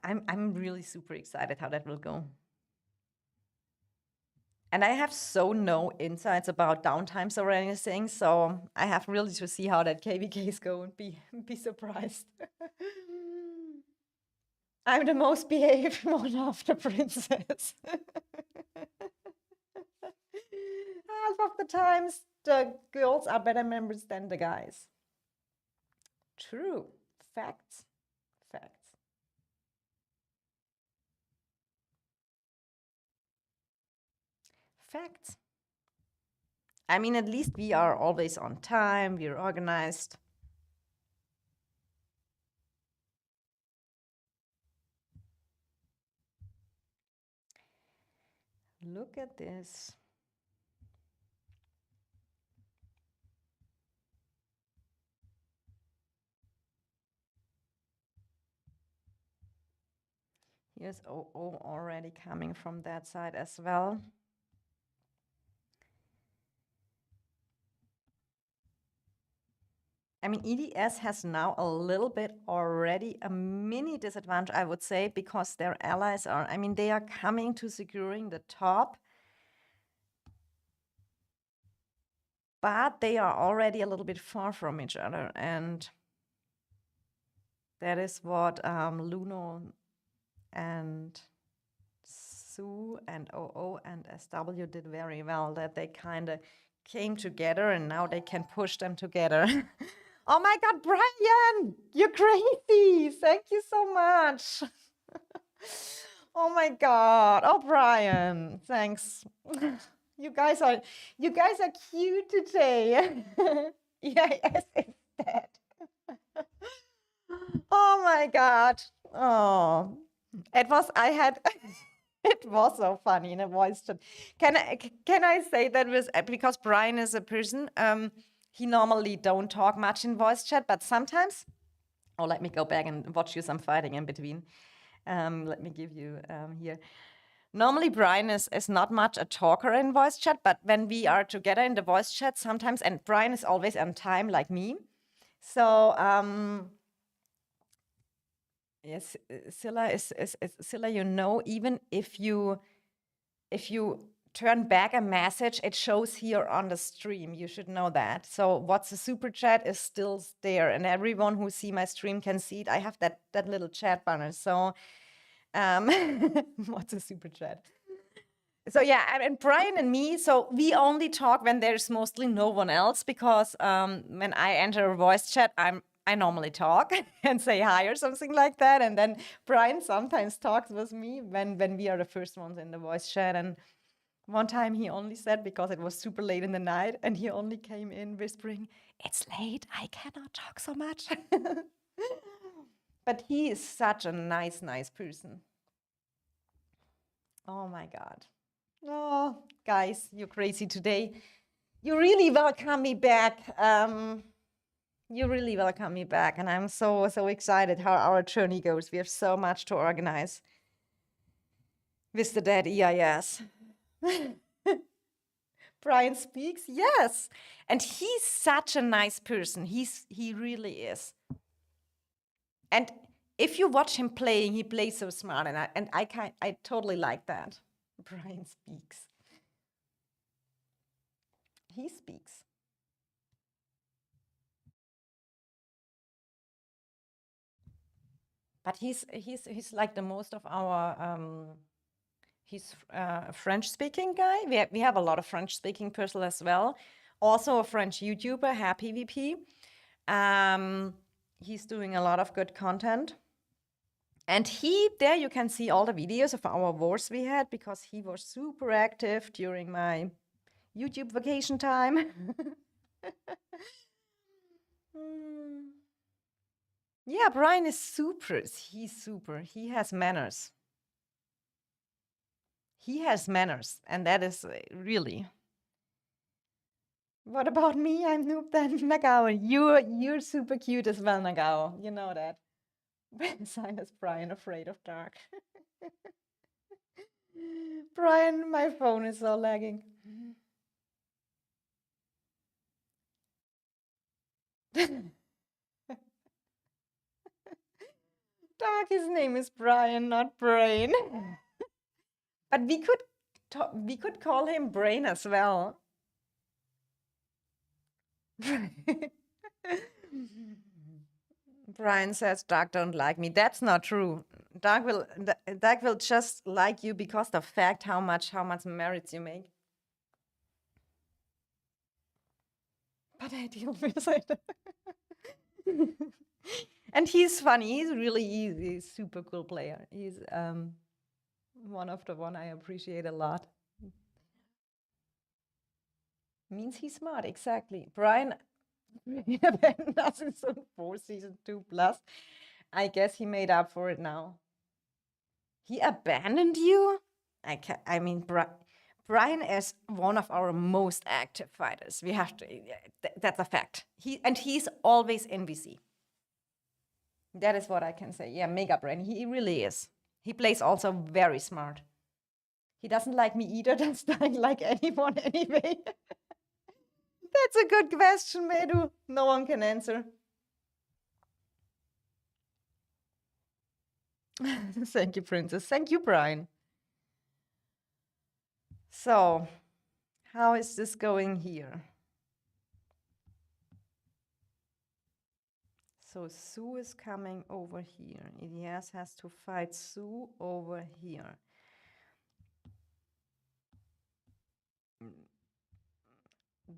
I'm really super excited how that will go. And I have so no insights about downtimes or anything, so I have really to see how that KVKs go and be surprised. I'm the most behaved one of the princess. Half of the times, the girls are better members than the guys. True. Facts. Facts. Facts. I mean, at least we are always on time, we're organized. Look at this. Here's OO already coming from that side as well. I mean, EDS has now a little bit already a mini disadvantage, I would say, because their allies are, I mean, they are coming to securing the top, but they are already a little bit far from each other. And that is what Luno and Sue and OO and SW did very well, that they kind of came together and now they can push them together. Oh my God, Brian, you're crazy. Thank you so much. Oh my God. Oh, Brian, thanks. You guys are cute today. Yeah, yes, it's that. Oh my God. Oh, it was, I had, it was so funny in a voice chat. Can I say that was because Brian is a person, he normally don't talk much in voice chat, but sometimes, oh, let me go back and watch you some fighting in between. Let me give you here. Normally, Brian is not much a talker in voice chat, but when we are together in the voice chat sometimes, and Brian is always on time like me. So, yes, Scylla Scylla, you know, even if you turn back a message, it shows here on the stream. You should know that. So what's a super chat is still there, and everyone who see my stream can see it. I have that little chat banner. So what's a super chat? So yeah, and Brian and me, so we only talk when there's mostly no one else, because when I enter a voice chat, I normally talk and say hi or something like that. And then Brian sometimes talks with me when we are the first ones in the voice chat. And one time he only said, because it was super late in the night, and he only came in whispering, "It's late, I cannot talk so much." But he is such a nice person. Oh my God. Oh, guys, you're crazy today. You really welcome me back. You really welcome me back, and I'm so excited how our journey goes. We have so much to organize with the dead EIS. Brian speaks, yes, and he's such a nice person. He really is. And if you watch him playing, he plays so smart, and I totally like that. Brian speaks. He speaks. But he's like the most of our he's a French-speaking guy. We have a lot of French-speaking people as well. Also a French YouTuber, Happy VP. He's doing a lot of good content. And there you can see all the videos of our wars we had, because he was super active during my YouTube vacation time. Yeah, Brian is super. He's super. He has manners. He has manners, and that is really. What about me? I'm Noob then, Nagao. You're super cute as well, Nagao. You know that. Silas Brian afraid of dark. Brian, my phone is so lagging. Dark, his name is Brian, not Brain. But we could call him Brain as well. Brian says Dark don't like me. That's not true. Dark will just like you because the fact how much merits you make. But I deal with it. And he's funny. He's really easy. He's a super cool player. He's one of the one I appreciate a lot. Means he's smart, exactly. Brian abandoned us in Zone 4, Season 2 plus. I guess he made up for it now. He abandoned you? I mean, Brian is one of our most active fighters. We have to, that's a fact. He's always in VC. That is what I can say. Yeah, mega brain. He really is. He plays also very smart. He doesn't like me either. Doesn't like anyone anyway. That's a good question, Medu. No one can answer. Thank you, Princess. Thank you, Brian. So, how is this going here? So Sue is coming over here. Elias has to fight Sue over here.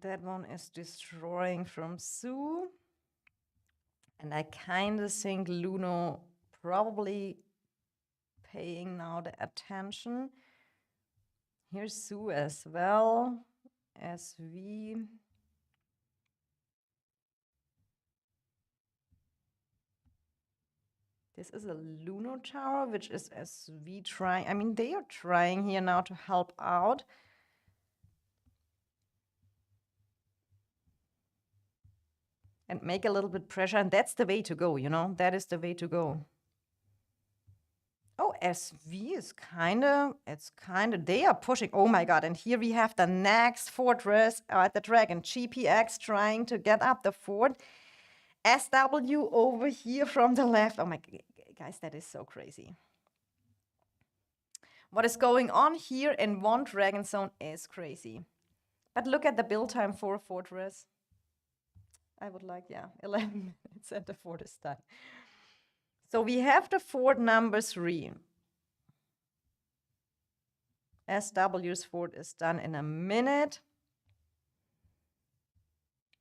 That one is destroying from Sue. And I kind of think Luno probably paying now the attention. Here's Sue as well. SV. This is a Luno tower, which is SV trying. I mean, they are trying here now to help out. And make a little bit pressure. And that's the way to go, you know? That is the way to go. Oh, SV is they are pushing. Oh my God. And here we have the next fortress at the dragon. GPX trying to get up the fort. SW over here from the left. Oh my, guys, that is so crazy. What is going on here in one dragon zone is crazy. But look at the build time for a fortress. I would like, 11 minutes and the fort is done. So we have the fort number 3. SW's fort is done in a minute.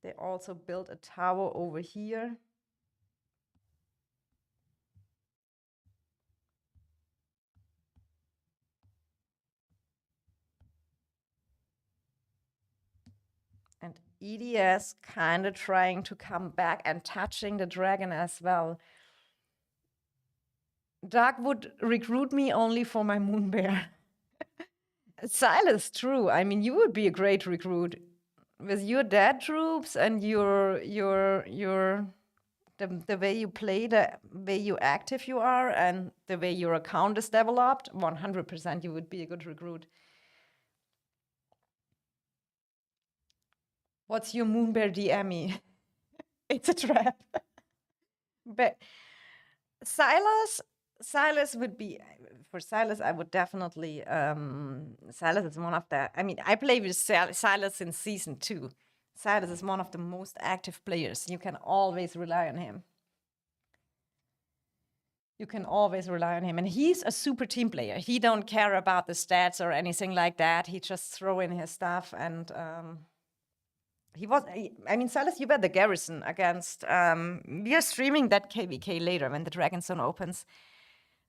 They also built a tower over here. And EDS kind of trying to come back and touching the dragon as well. Dark would recruit me only for my moon bear. Silas, true. I mean, you would be a great recruit. with your dead troops and your the way you play, the way you active you are, and the way your account is developed, 100% you would be a good recruit. What's your Moonbear DME? It's a trap. But Silas would be, for Silas, I would definitely, Silas is one of the, I mean, I play with Silas in season 2. Silas is one of the most active players. You can always rely on him. You can always rely on him. And he's a super team player. He don't care about the stats or anything like that. He just throw in his stuff. And I mean, Silas, you were the Garrison against, we are streaming that KVK later when the Dragon Zone opens.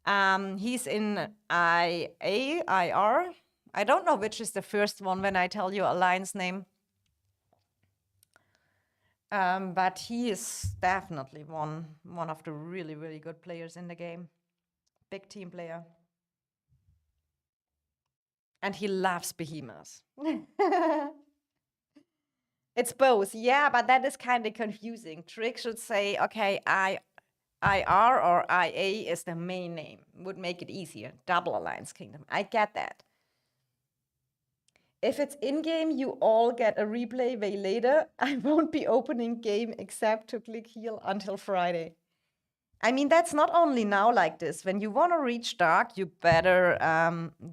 He's in IR. I don't know which is the first one when I tell you Alliance name. But he is definitely one of the really, really good players in the game. Big team player. And he loves behemoths. It's both, yeah, but that is kind of confusing. Trick should say, okay, IR or IA is the main name. Would make it easier. Double Alliance Kingdom. I get that. If it's in-game, you all get a replay way later. I won't be opening game except to click heal until Friday. I mean, that's not only now like this. When you want to reach Dark, you better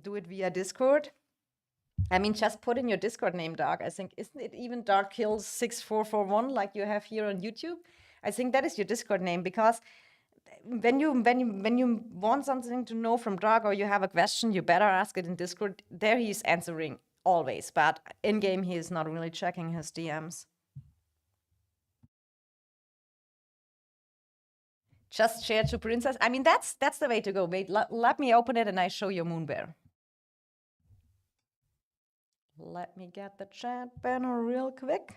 do it via Discord. I mean, just put in your Discord name, Dark. I think, isn't it even Dark Kills 6441 like you have here on YouTube? I think that is your Discord name, because when you want something to know from Dark or you have a question, you better ask it in Discord. There he's answering always, but in game he is not really checking his DMs. Just share to Princess. I mean, that's the way to go. Wait, let me open it and I show you Moonbear. Let me get the chat banner real quick.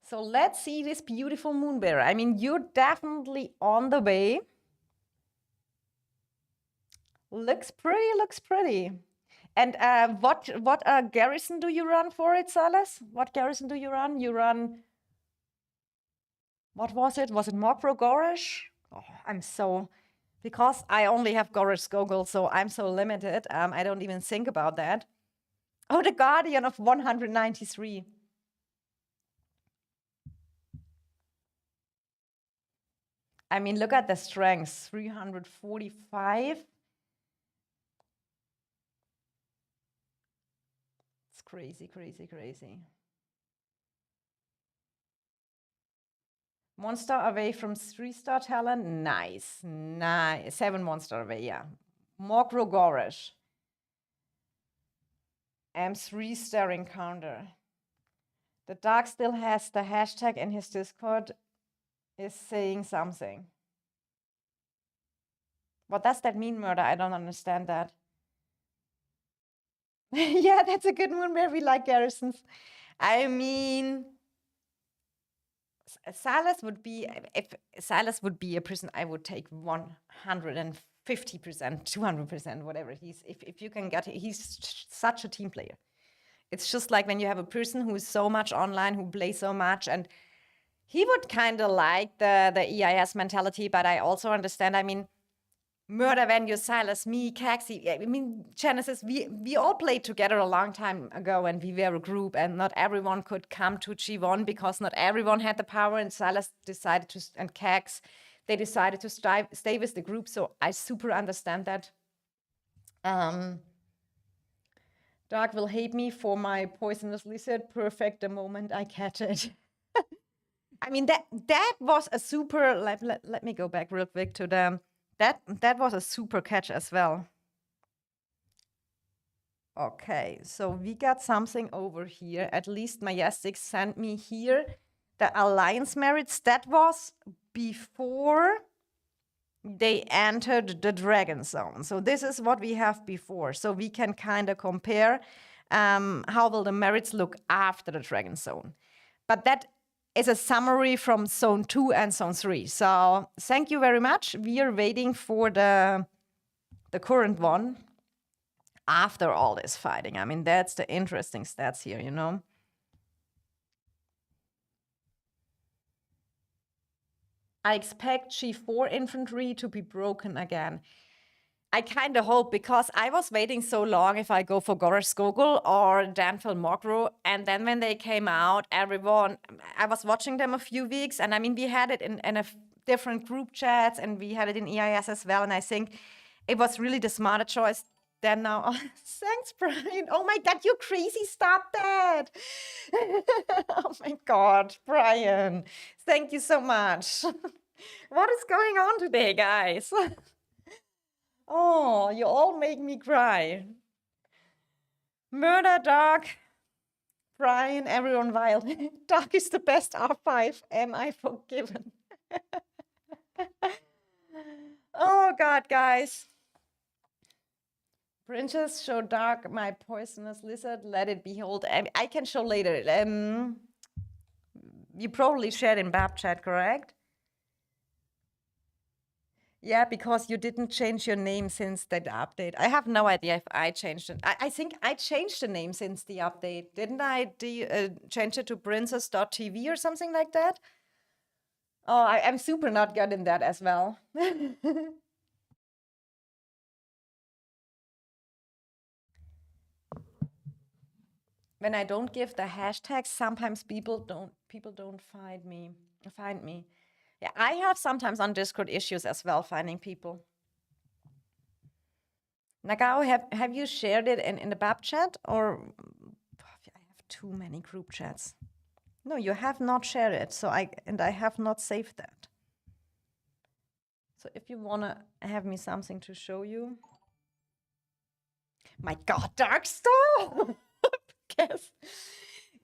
So let's see this beautiful Moonbear. I mean, you're definitely on the way. Looks pretty, looks pretty. And what garrison do you run for it, Salas? What garrison do you run? You run, what was it? Was it Mokro Gorish? Oh, I'm so, because I only have Gorish Gogol, so I'm so limited. I don't even think about that. Oh, the Guardian of 193. I mean, look at the strengths, 345. It's crazy, crazy, crazy. 1 star away from 3-star talent. Nice, nice. 7 1-star away, yeah. Mokro Gorish. I'm 3-star encounter. The Dark still has the hashtag in his Discord, is saying something. What does that mean, Murder? I don't understand that. Yeah, that's a good one where we like garrisons. I mean, Silas would be, if Silas would be a person, I would take 150%, 200%, whatever. If you can get, he's such a team player. It's just like when you have a person who is so much online, who plays so much, and he would kind of like the EIS mentality, but I also understand, I mean, Murder, Venue, Silas, me, Caxi, I mean, Genesis, we all played together a long time ago, and we were a group, and not everyone could come to G1 because not everyone had the power, and Silas decided to, and Cax, they decided to stay with the group, so I super understand that. Dark will hate me for my poisonous lizard. Perfect the moment I catch it. I mean, that was a super, let me go back real quick to the, that was a super catch as well. Okay, so we got something over here. At least Majestic sent me here the Alliance merits. That was before they entered the Dragon Zone. So this is what we have before. So we can kind of compare how will the merits look after the Dragon Zone. But that is a summary from Zone 2 and Zone 3. So thank you very much. We are waiting for the current one. after all this fighting. I mean, that's the interesting stats here, you know. I expect G4 infantry to be broken again. I kind of hope, because I was waiting so long if I go for Goresh Gogol or Danfil Mogru. And then when they came out, everyone, I was watching them a few weeks. And I mean, we had it in different group chats, and we had it in EIS as well. And I think it was really the smarter choice. Then now, thanks, Brian. Oh my God, you crazy, stop that. Oh my God, Brian, thank you so much. What is going on today, guys? Oh, you all make me cry. Murder Dog, Brian, everyone wild. Dog is the best R5. Am I forgiven? Oh God, guys. Princess, show Dog my poisonous lizard. Let it behold. I can show later. You probably shared in Bab chat, correct? Yeah, because you didn't change your name since that update. I have no idea if I changed it. I think I changed the name since the update. Didn't I change it to princess.tv or something like that? Oh, I'm super not good in that as well. When I don't give the hashtags, sometimes people don't find me. Yeah, I have sometimes on Discord issues as well finding people. Nagao, have you shared it in the BAP chat, or I have too many group chats? No, you have not shared it, so I have not saved that. So if you wanna have me something to show you. My God, Darkstar!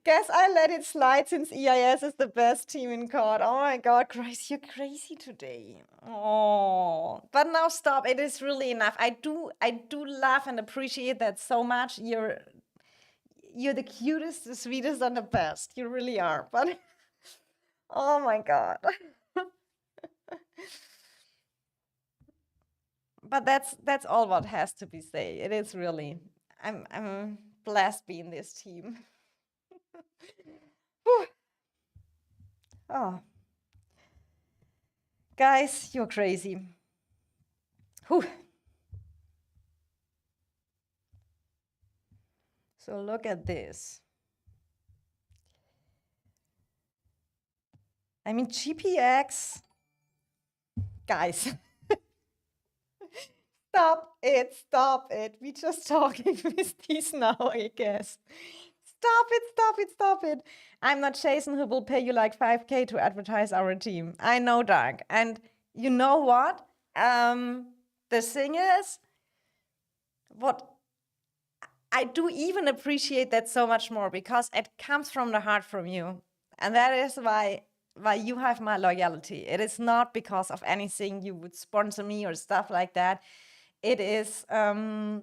Guess I let it slide since EIS is the best team in COD. Oh my God, Grace, you're crazy today. Oh, but now stop. It is really enough. I do love and appreciate that so much. You're the cutest, the sweetest, and the best. You really are. But oh my God. But that's all what has to be said. It is really. I'm blessed being this team. Oh, guys, you're crazy. Whew. So look at this. I mean, GPX, guys. Stop it. We just talking with these now, I guess. Stop it. I'm not Jason who will pay you like 5K to advertise our team. I know, Dark. And you know what? The thing is, what I do even appreciate that so much more, because it comes from the heart from you. And that is why you have my loyalty. It is not because of anything you would sponsor me or stuff like that. It is the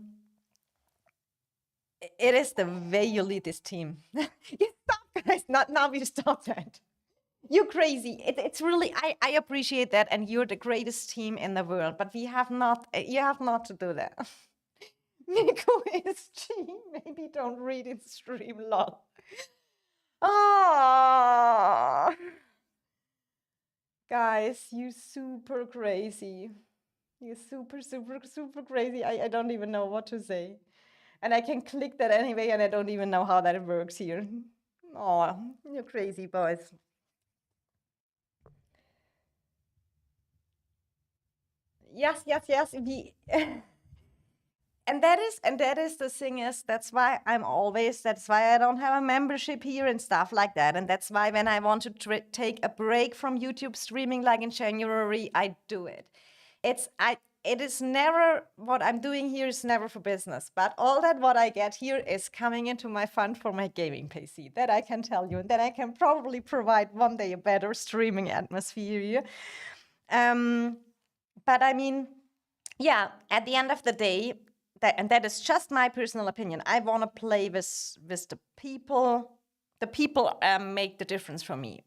way you lead this team. You stop, guys. Not now. We stop that. You're crazy. It's really, I appreciate that, and you're the greatest team in the world. But you have not to do that. Nico is G. Maybe don't read it stream, lol. Oh, guys, you super crazy. You're super crazy. I don't even know what to say. And I can click that anyway, and I don't even know how that works here. Oh, you're crazy, boys. Yes. And that is the thing is, that's why I don't have a membership here and stuff like that. And that's why when I want to take a break from YouTube streaming, like in January, I do it. It is never, what I'm doing here is never for business, but all that what I get here is coming into my fund for my gaming PC. That I can tell you, and then I can probably provide one day a better streaming atmosphere here. But I mean, yeah, at the end of the day, and that is just my personal opinion, I want to play with the people. The people make the difference for me.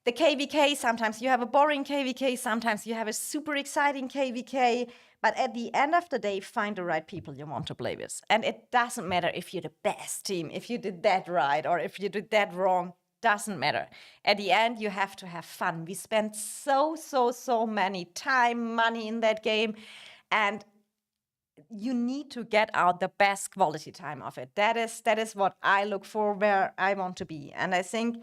The KVK, sometimes you have a boring KVK, sometimes you have a super exciting KVK, But at the end of the day, find the right people you want to play with. And it doesn't matter if you're the best team, if you did that right, or if you did that wrong, doesn't matter. At the end, you have to have fun. We spent so many time, money in that game, and you need to get out the best quality time of it. That is what I look for, where I want to be. And I think,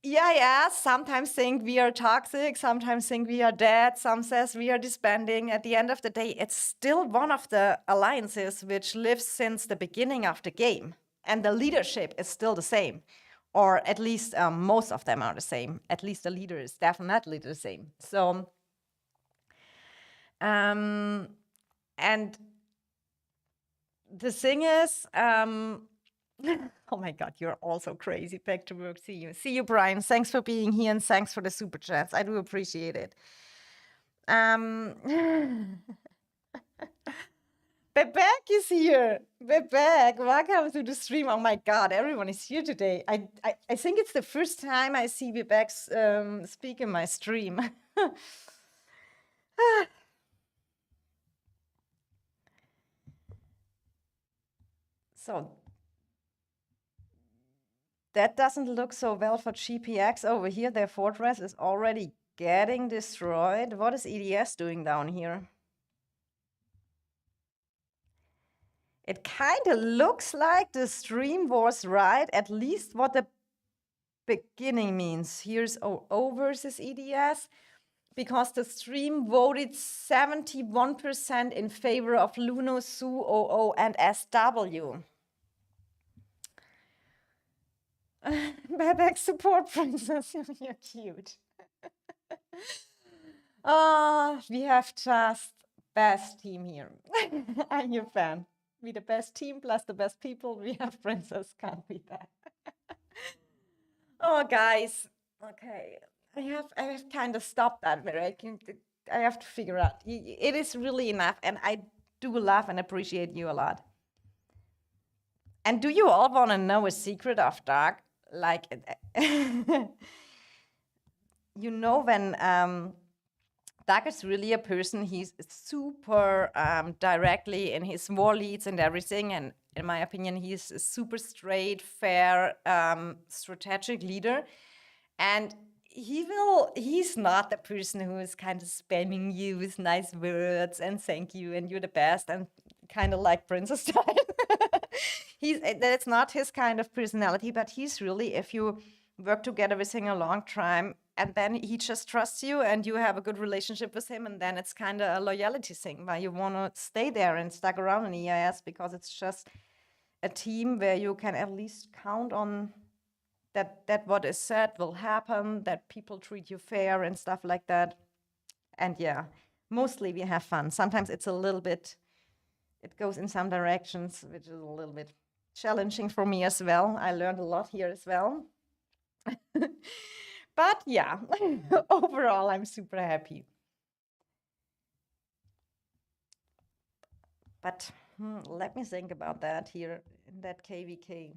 yeah, sometimes think we are toxic, sometimes think we are dead, some says we are disbanding. At the end of the day, it's still one of the alliances which lives since the beginning of the game. And the leadership is still the same. Or at least most of them are the same. At least the leader is definitely the same. So, and the thing is, oh my God, you're also crazy. Back to work. See you. See you, Brian. Thanks for being here and thanks for the super chats. I do appreciate it. Bebek is here. Bebek, welcome to the stream. Oh my God, everyone is here today. I think it's the first time I see Bebek speak in my stream. So that doesn't look so well for GPX over here. Their fortress is already getting destroyed. What is EDS doing down here? It kind of looks like the stream was right, at least what the beginning means. Here's OO versus EDS, because the stream voted 71% in favor of Luno, Su, OO, and SW. Bebek support princess, you're cute. We have just best team here. I'm your fan. We the best team plus the best people. We have princess, can't beat that. Oh, guys. Okay, I have kind of stopped that, but I have to figure out. It is really enough, and I do love and appreciate you a lot. And do you all want to know a secret of Dark? Like, you know, when Doug is really a person, he's super directly in his war leads and everything. And in my opinion, he's a super straight, fair, strategic leader. And he's not the person who is kind of spamming you with nice words and thank you and you're the best and kind of like princess style. That's not his kind of personality, but he's really, if you work together with him a long time, and then he just trusts you and you have a good relationship with him, and then it's kind of a loyalty thing where you want to stay there and stuck around in EIS because it's just a team where you can at least count on that what is said will happen, that people treat you fair and stuff like that. And yeah, mostly we have fun. Sometimes it's a little bit, it goes in some directions, which is a little bit challenging for me as well. I learned a lot here as well. But yeah, overall, I'm super happy. But let me think about that here in that KVK.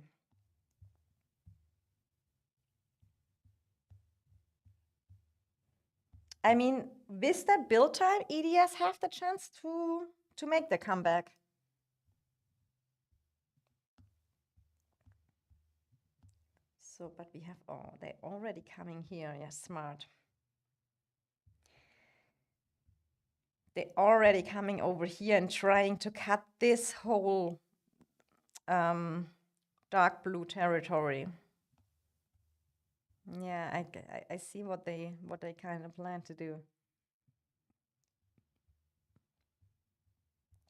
I mean, with that build time, EDS have the chance to make the comeback. So, but we have, oh, they're already coming here. Yeah, smart. They're already coming over here and trying to cut this whole dark blue territory. Yeah, I see what they kind of plan to do.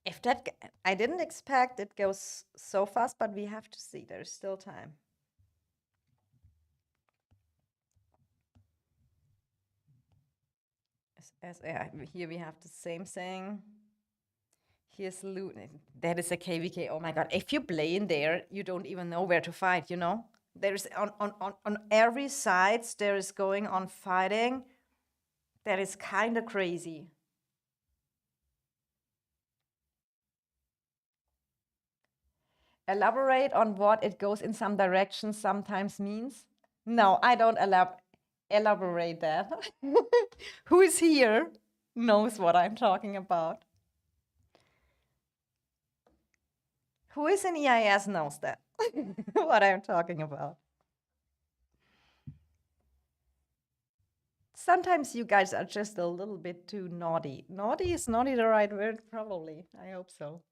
If that, I didn't expect it goes so fast, but we have to see. There's still time. Here we have the same thing. Here's Luno. That is a KVK. Oh my God! If you play in there, you don't even know where to fight. You know, there's on every side there is going on fighting. That is kind of crazy. Elaborate on what it goes in some direction sometimes means. No, I don't elaborate that. Who is here? knows what I'm talking about. Who is in EIS knows that, what I'm talking about. Sometimes you guys are just a little bit too naughty. Naughty is not the right word, probably. I hope so.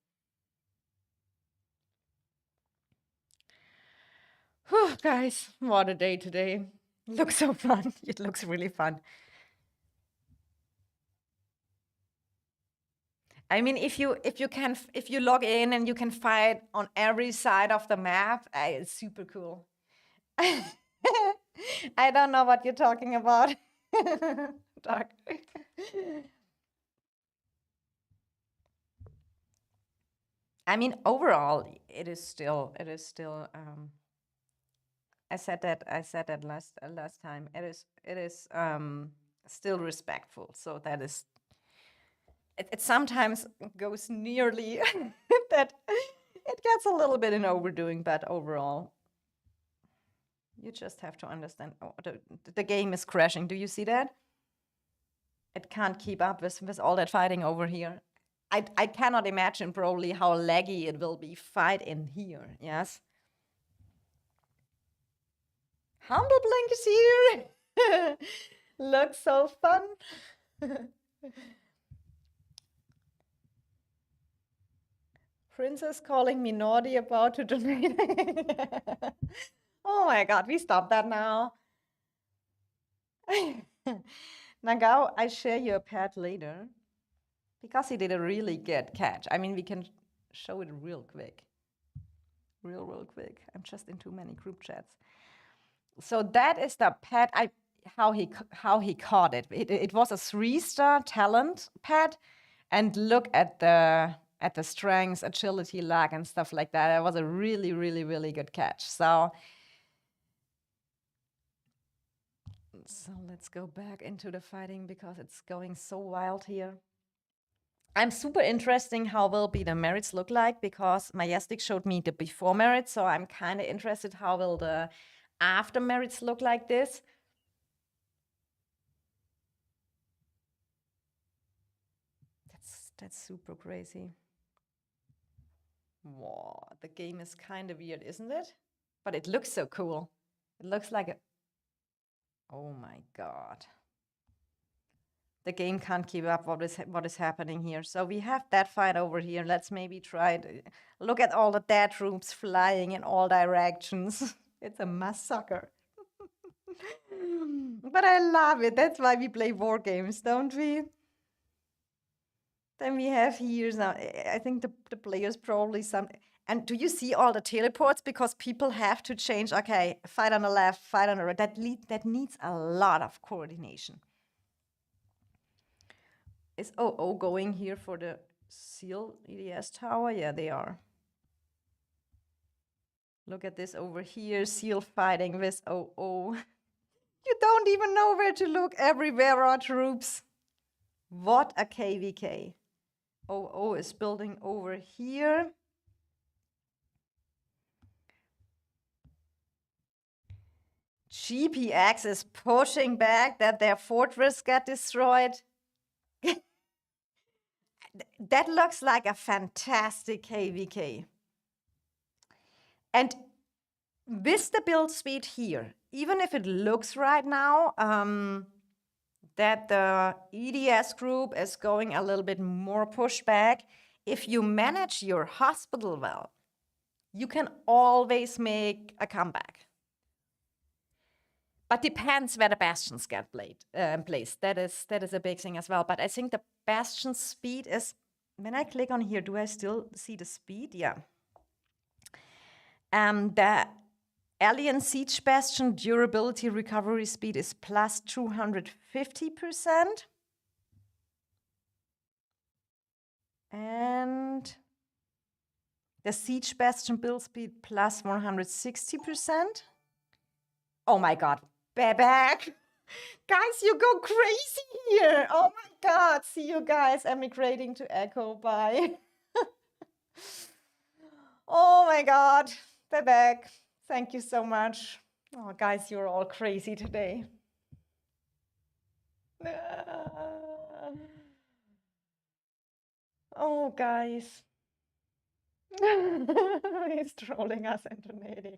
Whew, guys, what a day today. Looks so fun. It looks really fun. I mean, if you log in and you can fight on every side of the map, it's super cool. I don't know what you're talking about. Doc. I mean, overall, it is still. I said that last time. It is still respectful. So that is. It sometimes goes nearly that it gets a little bit in overdoing, but overall, you just have to understand. Oh, the game is crashing. Do you see that? It can't keep up with all that fighting over here. I cannot imagine probably how laggy it will be fight in here. Yes. Humble Blink is here. Looks so fun. Princess calling me naughty about to donate. Oh my god, we stop that now. Nagao, I share your pet later because he did a really good catch. I mean, we can show it real quick. Real quick. I'm just in too many group chats. So that is the pet. How he caught it. It was a 3-star talent pet, and look at the strength, agility, lag, and stuff like that. It was a really good catch. So let's go back into the fighting because it's going so wild here. I'm super interesting how will be the merits look like because Majestic showed me the before merits, so I'm kind of interested how will the after merits look like this. That's super crazy. Wow, the game is kind of weird, isn't it? But it looks so cool. It looks like a... Oh my god. The game can't keep up what is happening here. So we have that fight over here. Let's maybe try to look at all the dead troops flying in all directions. It's a massacre. But I love it. That's why we play war games, don't we? Then we have here now. I think the players probably some. And do you see all the teleports? Because people have to change. Okay, fight on the left, fight on the right. That needs a lot of coordination. Is OO going here for the seal EDS tower? Yeah, they are. Look at this over here. Seal fighting with OO. You don't even know where to look. Everywhere are troops. What a KVK. OO is building over here. GPX is pushing back that their fortress got destroyed. That looks like a fantastic KVK. And with the build speed here, even if it looks right now that the EDS group is going a little bit more pushback, if you manage your hospital well, you can always make a comeback. But depends where the bastions get placed. That is a big thing as well. But I think the bastion speed is, when I click on here, do I still see the speed? Yeah. The Alien Siege Bastion durability recovery speed is plus 250%. And the Siege Bastion build speed plus 160%. Oh my god, back. Guys, you go crazy here. Oh my god, see you guys emigrating to Echo. Bye. Oh my god, back. Thank you so much. Oh, guys, you're all crazy today. Oh, guys. He's trolling us and donating.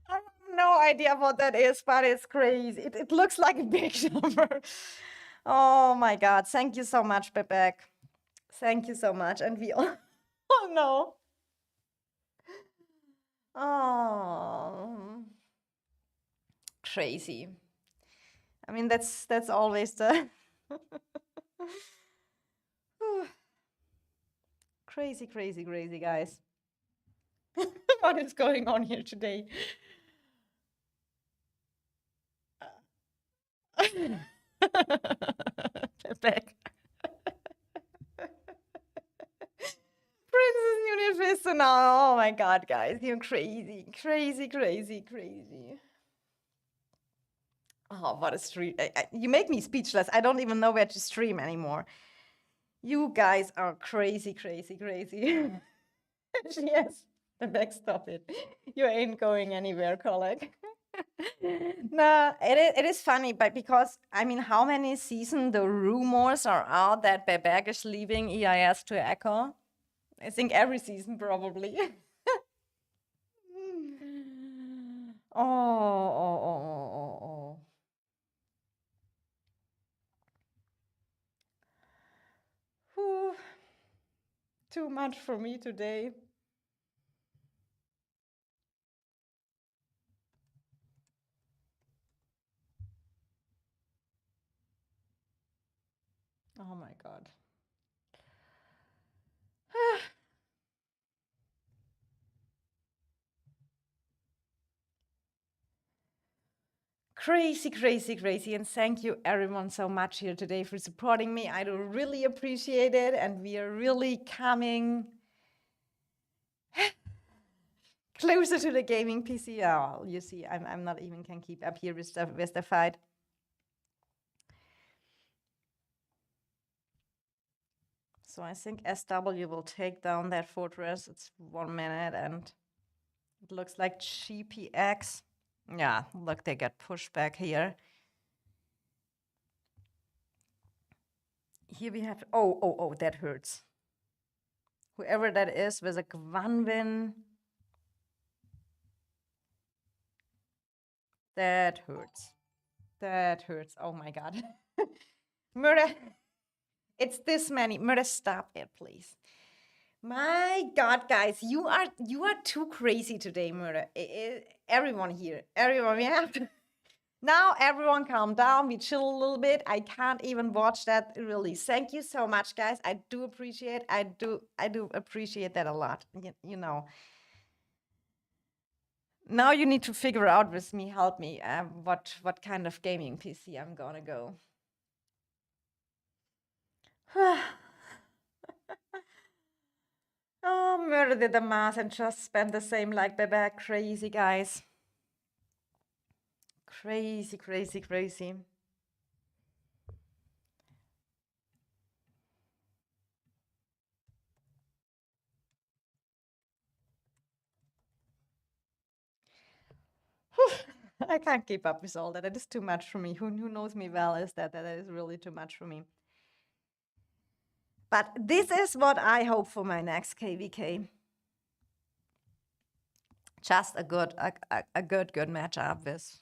I have no idea what that is, but it's crazy. It looks like a big number. Oh my God. Thank you so much, Bebek. Thank you so much. And we all, oh no. Oh, crazy. I mean, that's always the crazy, crazy, crazy, guys. What is going on here today? Bebek. Princess Unifisto now. Oh my God, guys, you're crazy, crazy, crazy, crazy. Oh, what a stream. You make me speechless. I don't even know where to stream anymore. You guys are crazy, crazy, crazy. Yes, the back, stop it. You ain't going anywhere, colleague. No, it is funny, but because, I mean, how many seasons the rumors are out that Bebek is leaving EIS to Echo? I think every season, probably. Oh, oh, oh, oh, oh, oh. Whew. Too much for me today. Oh my God. Crazy, crazy, crazy. And thank you everyone so much here today for supporting me. I do really appreciate it. And we are really coming closer to the gaming PC. Oh, you see, I'm not even can keep up here with the fight. So I think SW will take down that fortress. It's 1 minute and it looks like GPX. Yeah, look, they get pushed back here. Here we have, oh, that hurts. Whoever that is with a Gwanwin. That hurts. That hurts. Oh my God. Murder, it's this many. Murder, stop it, please. My God, guys, you are too crazy today, Murder. Everyone here, everyone, we have to. Now everyone calm down, we chill a little bit. I can't even watch that release. Thank you so much, guys. I do appreciate, I do appreciate that a lot. You know. Now you need to figure out with me, help me, what kind of gaming PC I'm gonna go. Oh, Murder did the math and just spent the same like Bebek. Crazy, guys. Crazy, crazy, crazy. I can't keep up with all that. It is too much for me. Who knows me well is that is really too much for me. But this is what I hope for my next KVK. Just a good matchup with.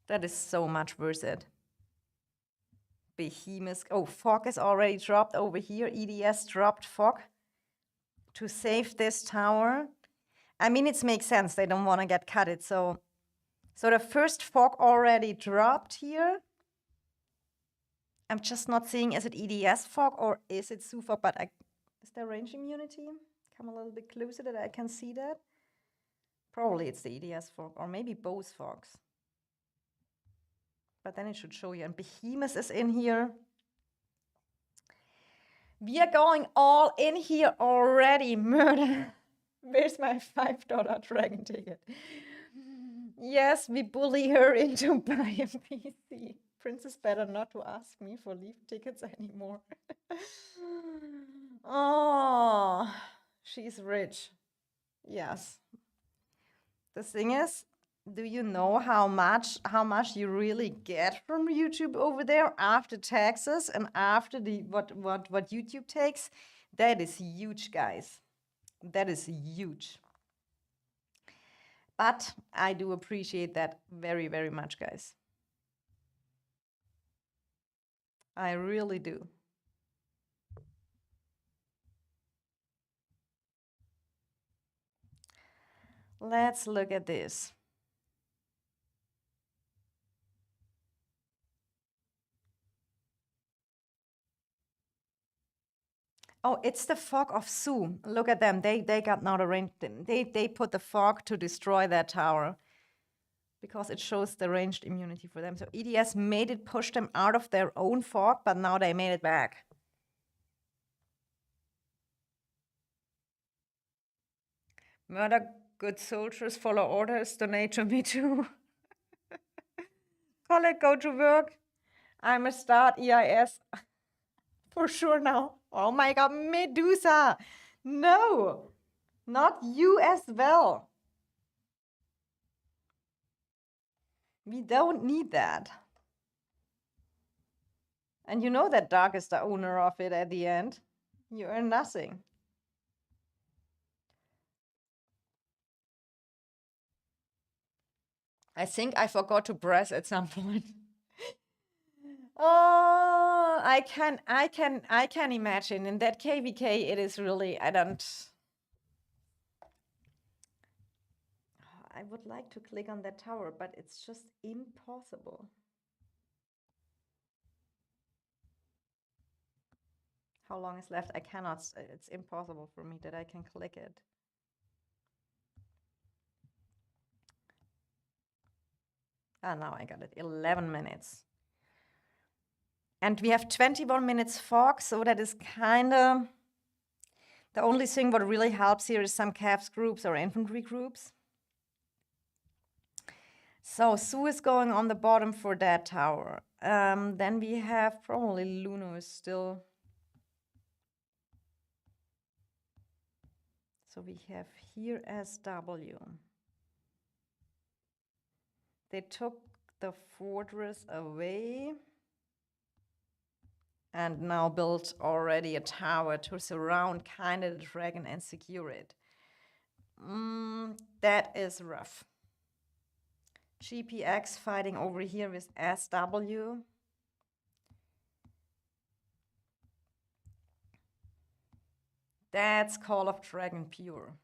That is so much worth it. Behemoth. Oh, Fog is already dropped over here. EDS dropped Fog to save this tower. I mean, it makes sense. They don't want to get cut it. So the first Fog already dropped here. I'm just not seeing, is it EDS Fog or is it Su Fog? But is there range immunity? Come a little bit closer that I can see that. Probably it's the EDS Fog or maybe both Fogs. But then it should show you. And Behemoth is in here. We are going all in here already. Murder. Where's my $5 dragon ticket? Yes, we bully her into buying a PC. Princess better not to ask me for leave tickets anymore. Oh, she's rich. Yes. The thing is, do you know how much you really get from YouTube over there after taxes and after the what YouTube takes? That is huge, guys. That is huge. But I do appreciate that very, very much, guys. I really do. Let's look at this. Oh, it's the fog of Sue. Look at them. They got not a range. They put the fog to destroy that tower because it shows the ranged immunity for them. So EDS made it push them out of their own fog, but now they made it back. Murder good soldiers, follow orders, donate to me too. Colleague, go to work. I'm a start EIS for sure now. Oh my god, Medusa! No, not you as well. We don't need that. And you know that Dark is the owner of it at the end. You earn nothing. I think I forgot to press at some point. Oh, I can imagine. In that KVK, it is really, I would like to click on that tower, but it's just impossible. How long is left? I cannot, it's impossible for me that I can click it. Ah, now I got it, 11 minutes. And we have 21 minutes fog, so that is kind of the only thing what really helps here is some calves groups or infantry groups. So Sue is going on the bottom for that tower. Then we have probably Luno is still. So we have here SW. They took the fortress away and now built already a tower to surround kind of the dragon and secure it. That is rough. GPX fighting over here with SW. That's Call of Dragon pure.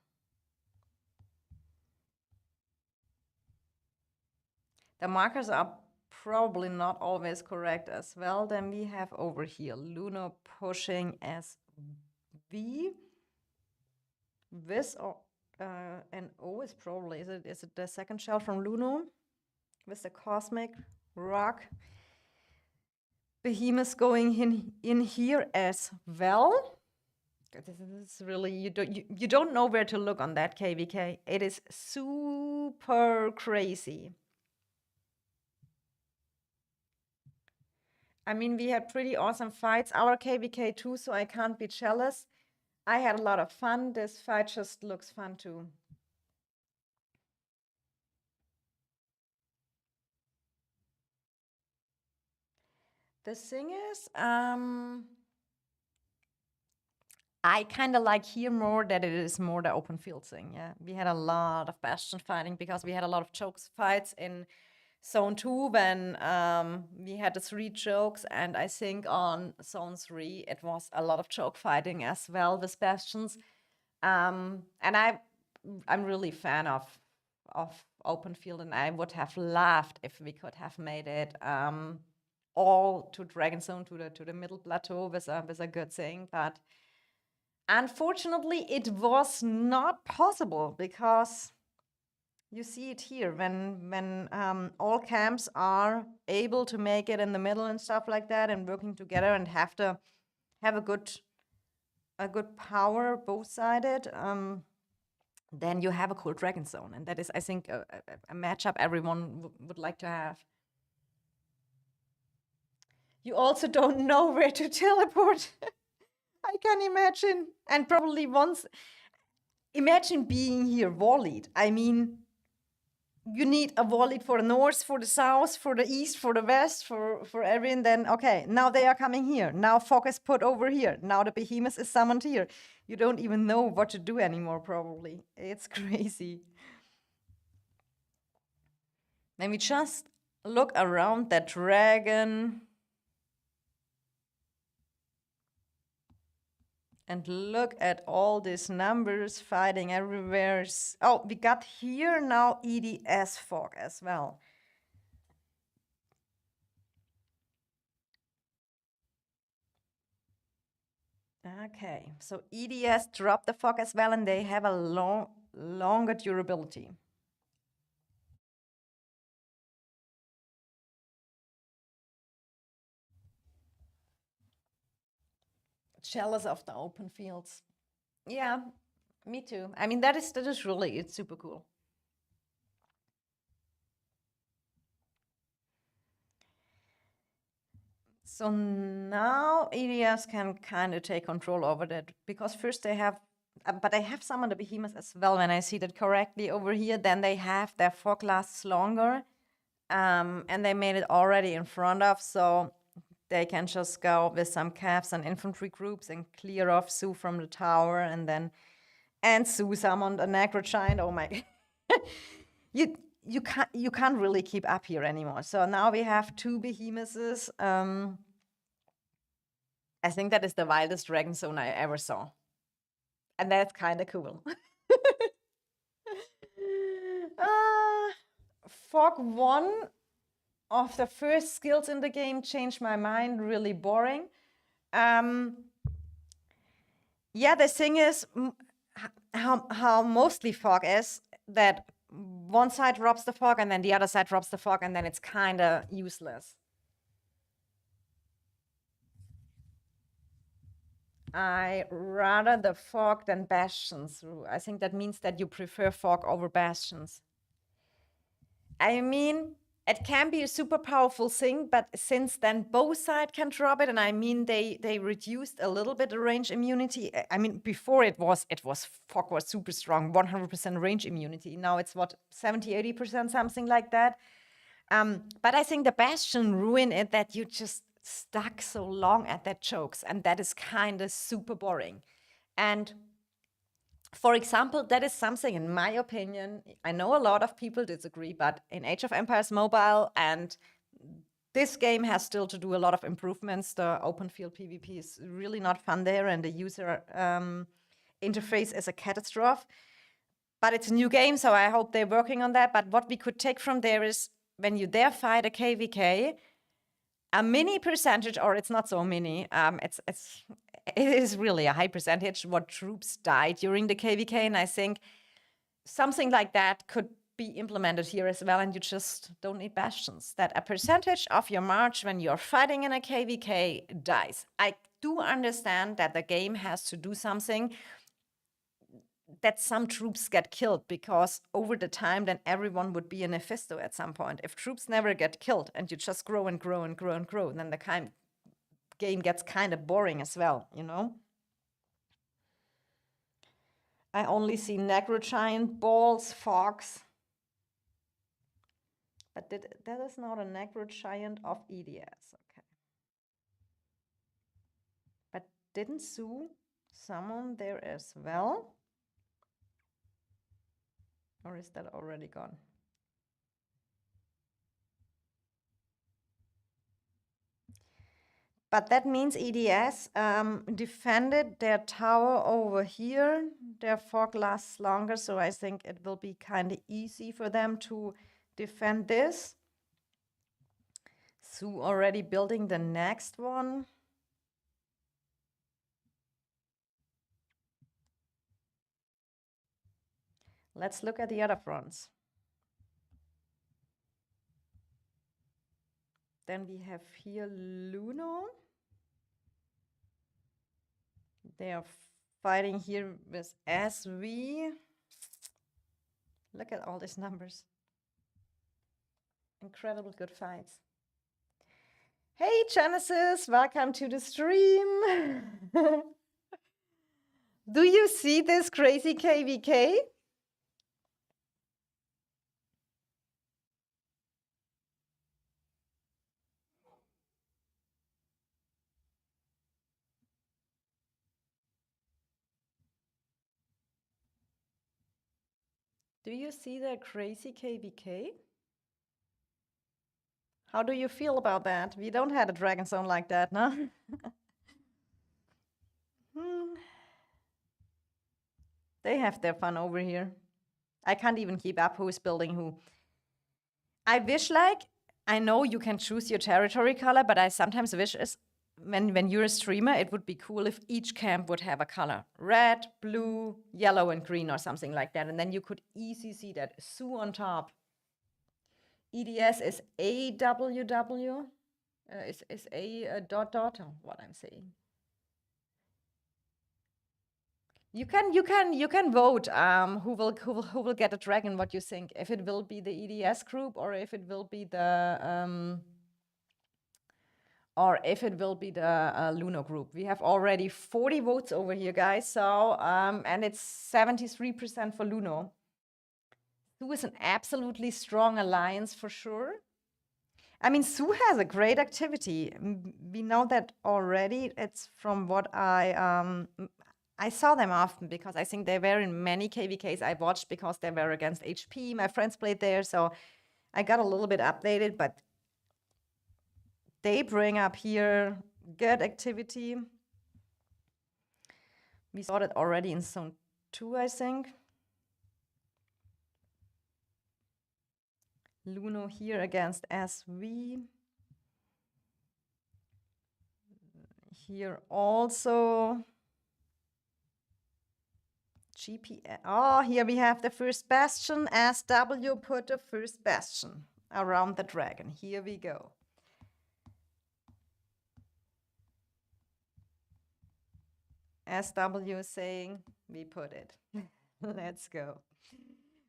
The markers are probably not always correct as well. Then we have over here Luno pushing SV. This and O is probably, is it the second shell from Luno? With the Cosmic Rock. Behemoth going in here as well. This is really, you don't know where to look on that KVK. It is super crazy. I mean, we had pretty awesome fights. Our KVK too, so I can't be jealous. I had a lot of fun. This fight just looks fun too. The thing is, I kind of like here more that it is more the open field thing. Yeah, we had a lot of bastion fighting because we had a lot of chokes fights in zone 2 when we had the 3 chokes, and I think on zone 3 it was a lot of choke fighting as well with bastions. And I'm really fan of open field, and I would have laughed if we could have made it all to Dragon Zone to the middle plateau with a good thing, but unfortunately it was not possible because you see it here when all camps are able to make it in the middle and stuff like that and working together and have to have a good power both sided. Then you have a cool Dragon Zone, and that is, I think, a matchup everyone would like to have. You also don't know where to teleport. I can imagine. And probably once, imagine being here, war lead. I mean, you need a volley for the north, for the south, for the east, for the west, for everything. Then okay, now they are coming here. Now fog is put over here. Now the behemoth is summoned here. You don't even know what to do anymore. Probably it's crazy. Let me just look around that dragon and look at all these numbers fighting everywhere. Oh, we got here now EDS fog as well. Okay, so EDS dropped the fog as well, and they have a longer durability. Jealous of the open fields. Yeah, me too. I mean, that is really, it's super cool. So now EDS can kind of take control over that, because first they have, but they have some of the behemoths as well, when I see that correctly over here. Then they have their fog lasts longer, and they made it already in front of, so they can just go with some calves and infantry groups and clear off Sue from the tower, and Sue summoned a necro giant. Oh my! you can't really keep up here anymore. So now we have two behemoths. I think that is the wildest dragon zone I ever saw, and that's kind of cool. Fog 1 of the first skills in the game changed my mind. Really boring. Yeah, the thing is, how mostly fog is that one side drops the fog and then the other side drops the fog, and then it's kind of useless. I rather the fog than bastions. I think that means that you prefer fog over bastions. I mean, it can be a super powerful thing, but since then both sides can drop it, and I mean they reduced a little bit the range immunity. I mean, before it was fog was super strong, 100% range immunity. Now it's what, 70-80%, something like that. But I think the bastion ruined it, that you just stuck so long at that chokes, and that is kind of super boring. And for example, that is something, in my opinion, I know a lot of people disagree, but in Age of Empires Mobile, and this game has still to do a lot of improvements. The open field PvP is really not fun there, and the user interface is a catastrophe. But it's a new game, so I hope they're working on that. But what we could take from there is, when you there fight a KVK, a mini percentage, or it's not so mini, it is really a high percentage what troops die during the KVK, and I think something like that could be implemented here as well, and you just don't need bastions. That a percentage of your march when you're fighting in a KVK dies. I do understand that the game has to do something that some troops get killed, because over the time then everyone would be an Mephisto at some point. If troops never get killed and you just grow and grow and grow and grow, then the game gets kind of boring as well, you know? I only see necro giant balls, fogs. But that is not a necro giant of EDS, okay. But didn't Sue summon there as well? Or is that already gone? But that means EDS defended their tower over here. Their fog lasts longer, so I think it will be kind of easy for them to defend this. Sue already building the next one. Let's look at the other fronts. Then we have here Luno. They are fighting here with SV. Look at all these numbers. Incredible good fights. Hey Genesis, welcome to the stream. Do you see this crazy KVK? Do you see that crazy KVK? How do you feel about that? We don't have a dragon zone like that, no? They have their fun over here. I can't even keep up who's building who. I wish, like, I know you can choose your territory color, but I sometimes wish is when you're a streamer, it would be cool if each camp would have a color. Red, blue, yellow, and green or something like that. And then you could easily see that. Sue on top. EDS is AWW. Is a dot dot, what I'm saying. You can vote who will get a dragon, what you think, if it will be the EDS group or if it will be the Luno group. We have already 40 votes over here, guys. So and it's 73% for Luno. Sue is an absolutely strong alliance for sure. I mean, Sue has a great activity. We know that already. It's from what I saw them often because I think they were in many KVKs I watched because they were against HP. My friends played there, so I got a little bit updated, but they bring up here good activity. We saw it already in zone 2, I think. Luno here against SV. Here also GP. Oh, here we have the first bastion. SW put the first bastion around the dragon. Here we go. SW is saying, we put it. Let's go.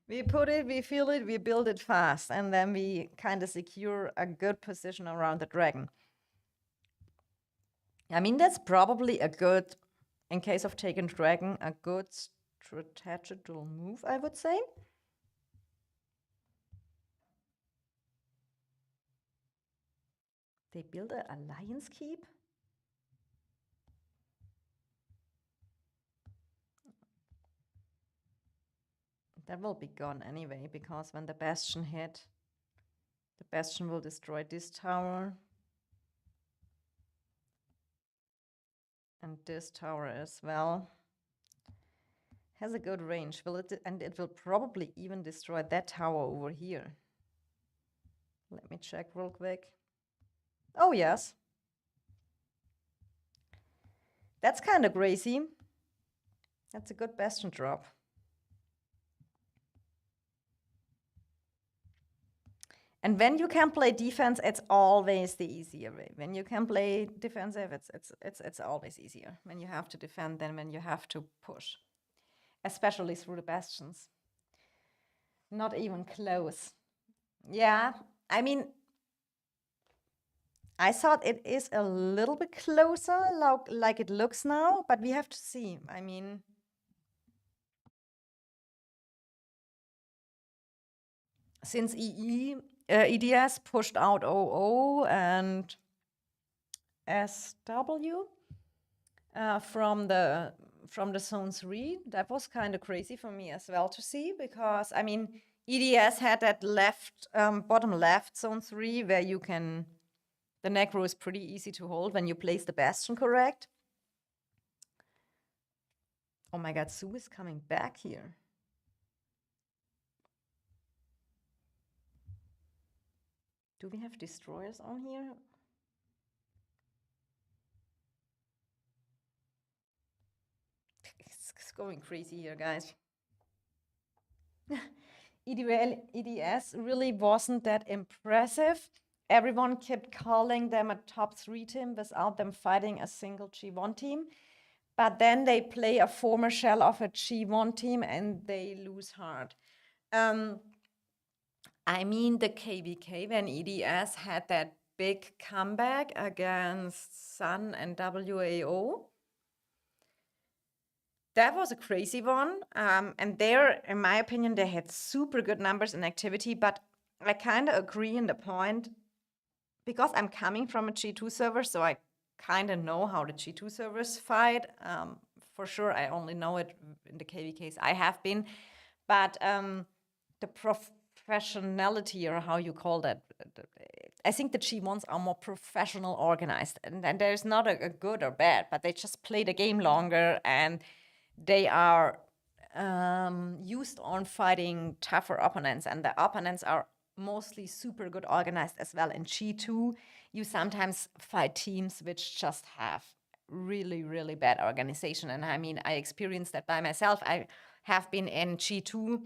We put it, we feel it, we build it fast, and then we kind of secure a good position around the dragon. I mean, that's probably a good, in case of taking dragon, a good strategical move, I would say. They build an alliance keep? That will be gone anyway, because when the bastion hit, the bastion will destroy this tower. And this tower as well. Has a good range, and it will probably even destroy that tower over here. Let me check real quick. Oh, yes. That's kind of crazy. That's a good bastion drop. And when you can play defense, it's always the easier way. When you can play defensive, it's always easier. When you have to defend than when you have to push, especially through the bastions. Not even close. Yeah, I mean, I thought it is a little bit closer, like it looks now, but we have to see. I mean, since EDS pushed out OO and SW from the zone 3, that was kind of crazy for me as well to see, because I mean, EDS had that left bottom left zone 3 where you can, the necro is pretty easy to hold when you place the bastion correct. Oh my god, Sue is coming back here. Do we have destroyers on here? It's going crazy here, guys. EDS really wasn't that impressive. Everyone kept calling them a top 3 team without them fighting a single G1 team. But then they play a former shell of a G1 team and they lose hard. I mean, the KVK, when EDS had that big comeback against Sun and WAO, that was a crazy one. And there, in my opinion, they had super good numbers and activity, but I kind of agree in the point, because I'm coming from a G2 server, so I kind of know how the G2 servers fight. For sure, I only know it in the KVKs I have been. But the professionality, or how you call that. I think the G1s are more professional organized, and there's not a good or bad, but they just play the game longer, and they are used on fighting tougher opponents, and the opponents are mostly super good organized as well. In G2, you sometimes fight teams which just have really, really bad organization. And I mean, I experienced that by myself. I have been in G2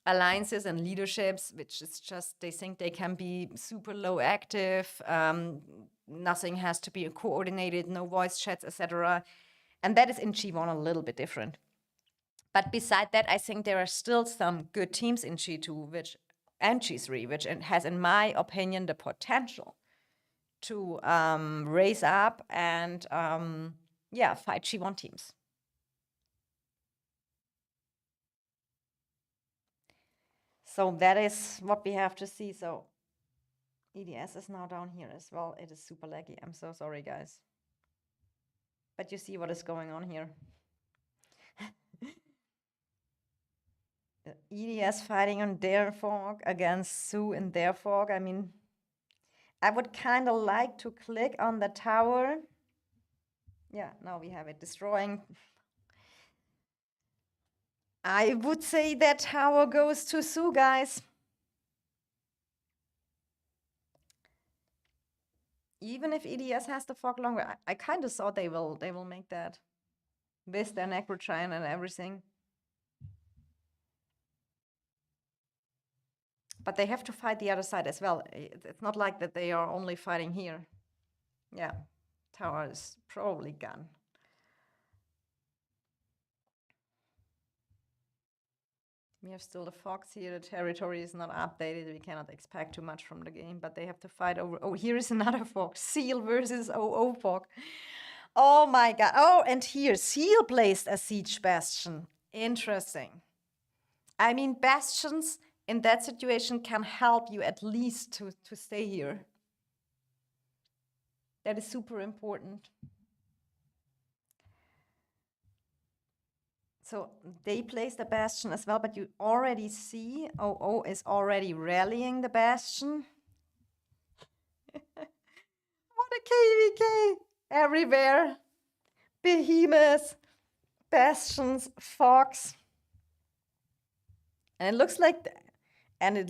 alliances and leaderships, which is just, they think they can be super low active. Nothing has to be coordinated, no voice chats, etc. And that is in G1 a little bit different. But beside that, I think there are still some good teams in G2 and G3, which has, in my opinion, the potential to raise up and fight G1 teams. So that is what we have to see. So EDS is now down here as well. It is super laggy. I'm so sorry, guys. But you see what is going on here. EDS fighting on their fork against Sue in their fork. I mean, I would kind of like to click on the tower. Yeah, now we have it destroying. I would say that tower goes to Sue, guys. Even if EDS has the fog longer, I kind of thought they will make that with their Necrotrine and everything. But they have to fight the other side as well. It's not like that they are only fighting here. Yeah, tower is probably gone. We have still the fox here. The territory is not updated. We cannot expect too much from the game, but they have to fight over. Oh, here is another fox. Seal versus OO fox. Oh my god. Oh, and here, Seal placed a siege bastion. Interesting. I mean, bastions in that situation can help you at least to stay here. That is super important. So they placed a bastion as well, but you already see OO is already rallying the bastion. What a KVK! Everywhere. Behemoths, bastions, fox. And it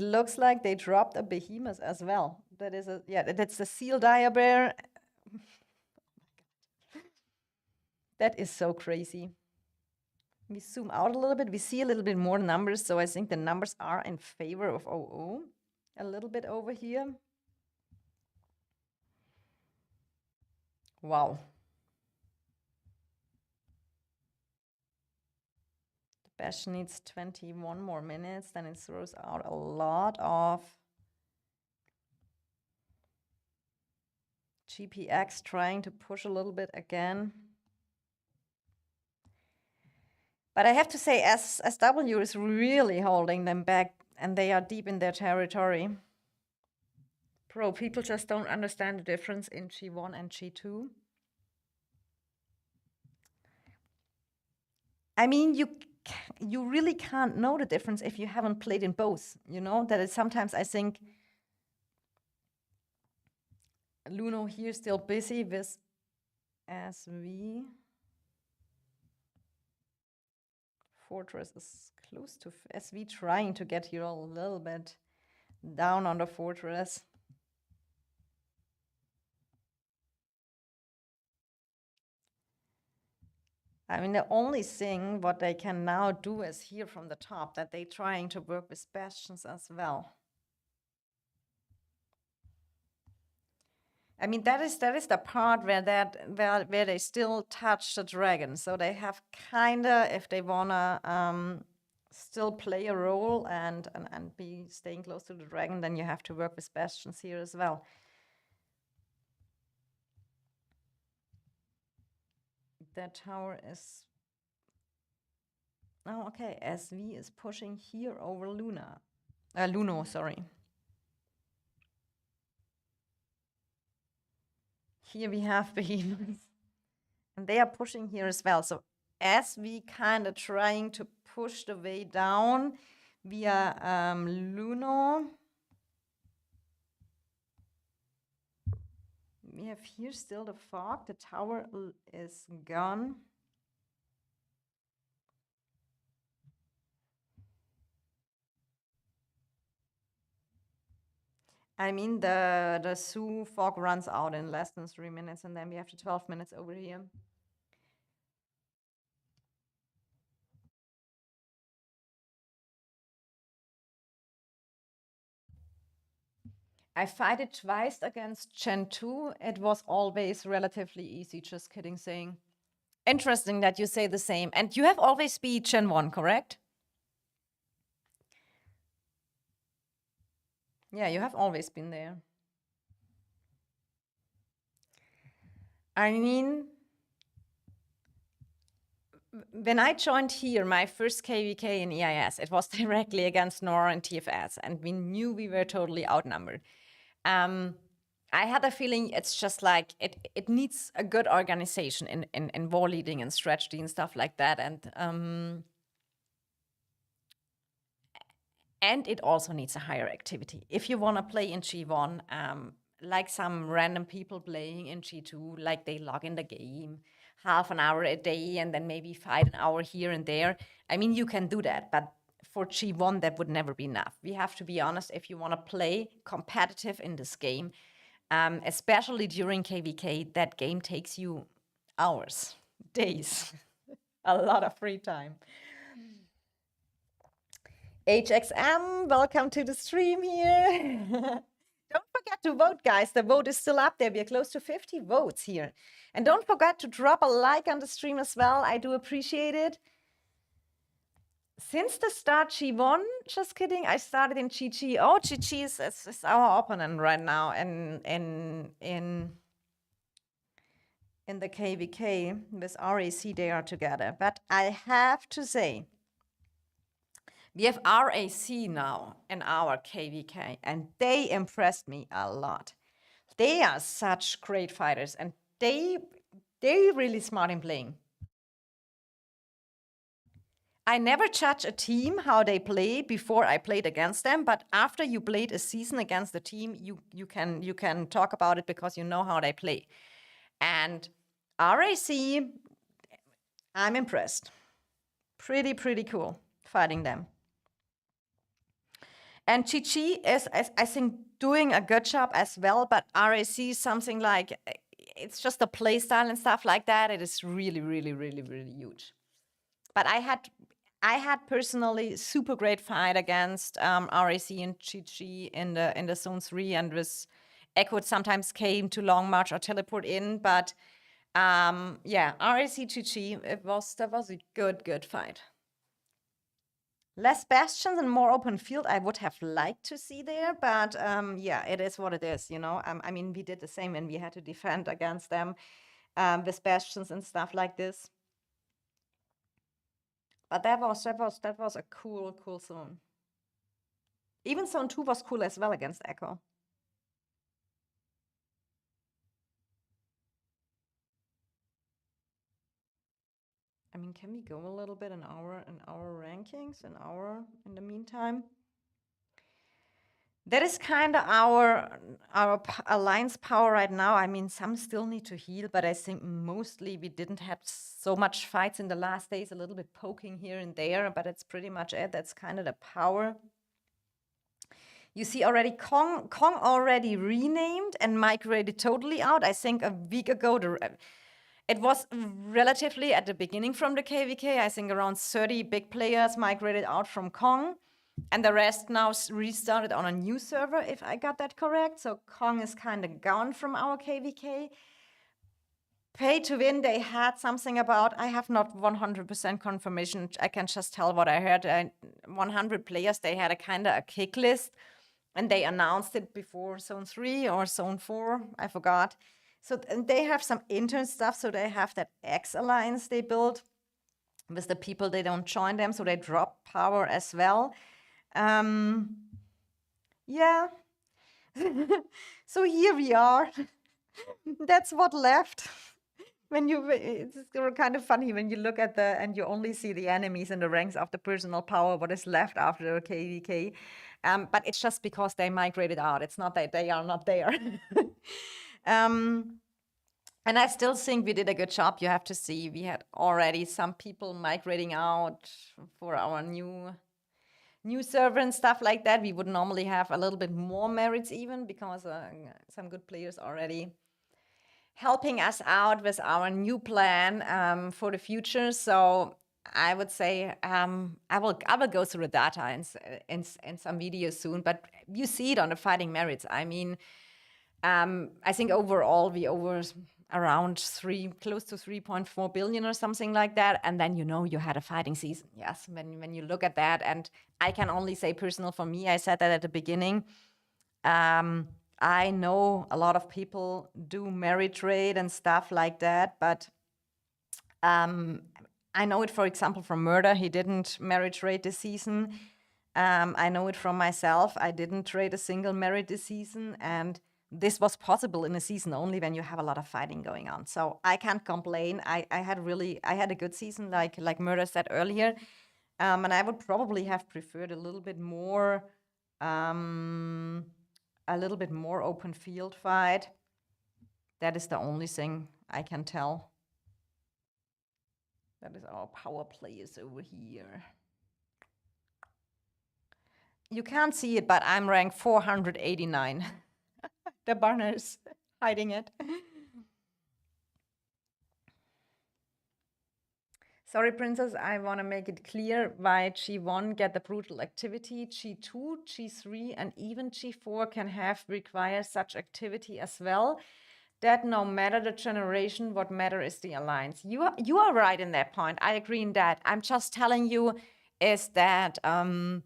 looks like they dropped a behemoth as well. That is that's the seal dire bear. That is so crazy. We zoom out a little bit. We see a little bit more numbers, so I think the numbers are in favor of OO. A little bit over here. Wow. The bastion needs 21 more minutes, then it throws out a lot of GPX trying to push a little bit again. But I have to say, SW is really holding them back, and they are deep in their territory. Bro, people just don't understand the difference in G1 and G2. I mean, you really can't know the difference if you haven't played in both, you know? That is sometimes, I think, Luno here still busy with SV. Fortress is close to SV, trying to get here a little bit down on the fortress. I mean, the only thing what they can now do is here from the top, that they're trying to work with bastions as well. I mean, that is the part where they still touch the dragon. So they have kinda, if they wanna still play a role and be staying close to the dragon, then you have to work with bastions here as well. That tower is... Oh, okay, SV is pushing here over Luno, sorry. Here we have behemoths. And they are pushing here as well. So SV kind of trying to push the way down, via Luno. We have here still the fog. The tower is gone. I mean, the Sioux fog runs out in less than 3 minutes, and then we have the 12 minutes over here. I fight it twice against Gen 2. It was always relatively easy. Just kidding, saying. Interesting that you say the same. And you have always beat Gen 1, correct? Yeah, you have always been there. I mean, when I joined here, my first KVK in EIS, it was directly against Nora and TFS, and we knew we were totally outnumbered. I had a feeling it's just like it needs a good organization in war leading and strategy and stuff like that, and it also needs a higher activity. If you want to play in G1, like some random people playing in G2, like they log in the game half an hour a day and then maybe fight an hour here and there. I mean, you can do that, but for G1, that would never be enough. We have to be honest, if you want to play competitive in this game, especially during KVK, that game takes you hours, days, a lot of free time. HXM, welcome to the stream here. Don't forget to vote, guys. The vote is still up there. We are close to 50 votes here. And don't forget to drop a like on the stream as well. I do appreciate it. Since the start G1, just kidding, I started in GG. Oh, GG is our opponent right now in the KVK. With RAC, they are together. But I have to say, we have RAC now in our KVK, and they impressed me a lot. They are such great fighters, and they're really smart in playing. I never judge a team how they play before I played against them, but after you played a season against the team, you can talk about it because you know how they play. And RAC, I'm impressed. Pretty cool fighting them. And GG is, I think, doing a good job as well, but RAC, something like, it's just a play style and stuff like that. It is really huge. But I had personally super great fight against RAC and GG in the zone 3, and with Echo sometimes came to long march or teleport in, but yeah, RAC GG, that was a good fight. Less bastions and more open field I would have liked to see there, but yeah, it is what it is, you know. I mean, we did the same when we had to defend against them with bastions and stuff like this. But that was a cool zone. Even zone 2 was cool as well against Echo. I mean, can we go a little bit in our rankings in the meantime? That is kind of our alliance power right now. I mean, some still need to heal, but I think mostly we didn't have so much fights in the last days, a little bit poking here and there, but it's pretty much it. That's kind of the power. You see already Kong already renamed and migrated totally out. I think a week ago, it was relatively at the beginning from the KVK. I think around 30 big players migrated out from Kong. And the rest now restarted on a new server, if I got that correct. So Kong is kind of gone from our KVK. Pay to win, they had something about, I have not 100% confirmation. I can just tell what I heard. 100 players, they had a kind of a kick list. And they announced it before Zone 3 or Zone 4, I forgot. So and they have some intern stuff. So they have that X alliance they built with the people, they don't join them. So they drop power as well. Yeah. So here we are. That's what left. It's kind of funny when you look at and you only see the enemies in the ranks of the personal power, what is left after KVK. But it's just because they migrated out. It's not that they are not there. um, and I still think we did a good job. You have to see, we had already some people migrating out for our new server and stuff like that. We would normally have a little bit more merits even because some good players already helping us out with our new plan for the future. So I would say I will go through the data in some videos soon, but you see it on the fighting merits. I mean, I think overall we over around close to 3.4 billion or something like that. And then, you had a fighting season. Yes, when you look at that, and I can only say personal for me, I said that at the beginning. I know a lot of people do merit trade and stuff like that, but I know it, for example, from Murder. He didn't merit trade this season. I know it from myself. I didn't trade a single merit this season, and this was possible in a season only when you have a lot of fighting going on. So I can't complain. I had a good season, like Murder said earlier, and I would probably have preferred a little bit more open field fight. That is the only thing I can tell. That is our power players over here. You can't see it, but I'm rank 489. The banner's hiding it. Sorry, Princess, I want to make it clear why G1 get the brutal activity. G2, G3, and even G4 can require such activity as well. That no matter the generation, what matter is the alliance. You are right in that point. I agree in that. I'm just telling you is that in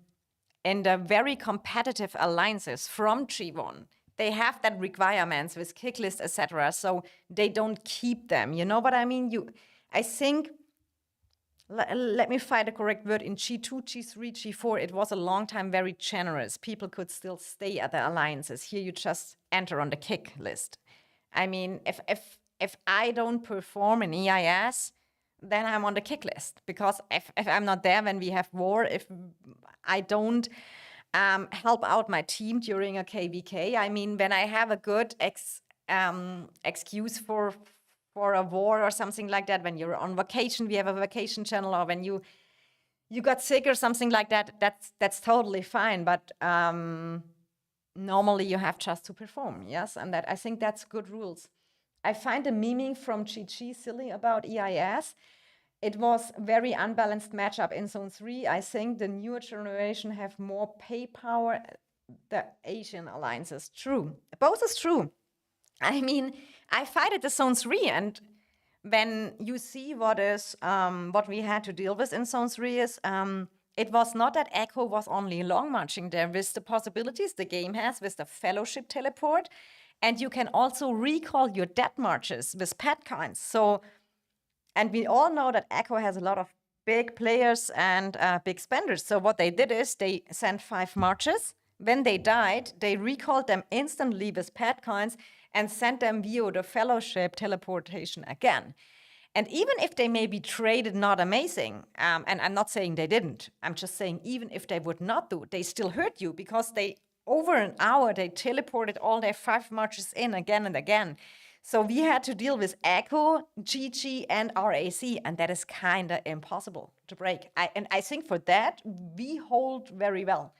the very competitive alliances from G1, they have that requirements with kick list, etc. So they don't keep them. You know what I mean? I think, let me find the correct word, in G2, G3, G4, it was a long time very generous. People could still stay at the alliances. Here you just enter on the kick list. I mean, if I don't perform in EIS, then I'm on the kick list, because if I'm not there when we have war, if I don't help out my team during a KVK, I mean, when I have a good excuse for a war or something like that, when you're on vacation, we have a vacation channel, or when you got sick or something like that, that's totally fine. But normally you have just to perform, yes? And I think that's good rules. I find the memeing from GG silly about EIS. It was very unbalanced matchup in Zone 3. I think the newer generation have more pay power. The Asian alliances, true. Both is true. I mean, I fight at the Zone 3, and when you see what we had to deal with in Zone 3 is, it was not that Echo was only long marching there with the possibilities the game has with the fellowship teleport, and you can also recall your dead marches with pet coins. So, and we all know that Echo has a lot of big players and big spenders. So what they did is they sent 5 marches. When they died, they recalled them instantly with pet coins and sent them via the fellowship teleportation again. And even if they maybe traded not amazing, and I'm not saying they didn't, I'm just saying even if they would not do, they still hurt you, because they, over an hour, they teleported all their 5 marches in again and again. So we had to deal with Echo, GG, and RAC, and that is kind of impossible to break. And I think for that, we hold very well.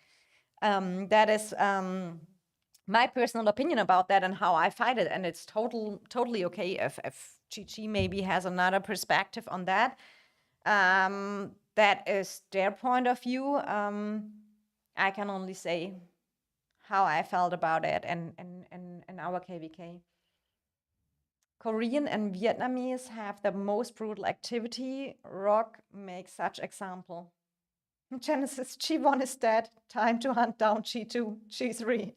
That is my personal opinion about that and how I fight it. And it's totally okay if GG maybe has another perspective on that. That is their point of view. I can only say how I felt about it and our KVK. Korean and Vietnamese have the most brutal activity. Rock makes such example. Genesis, G1 is dead. Time to hunt down G2, G3.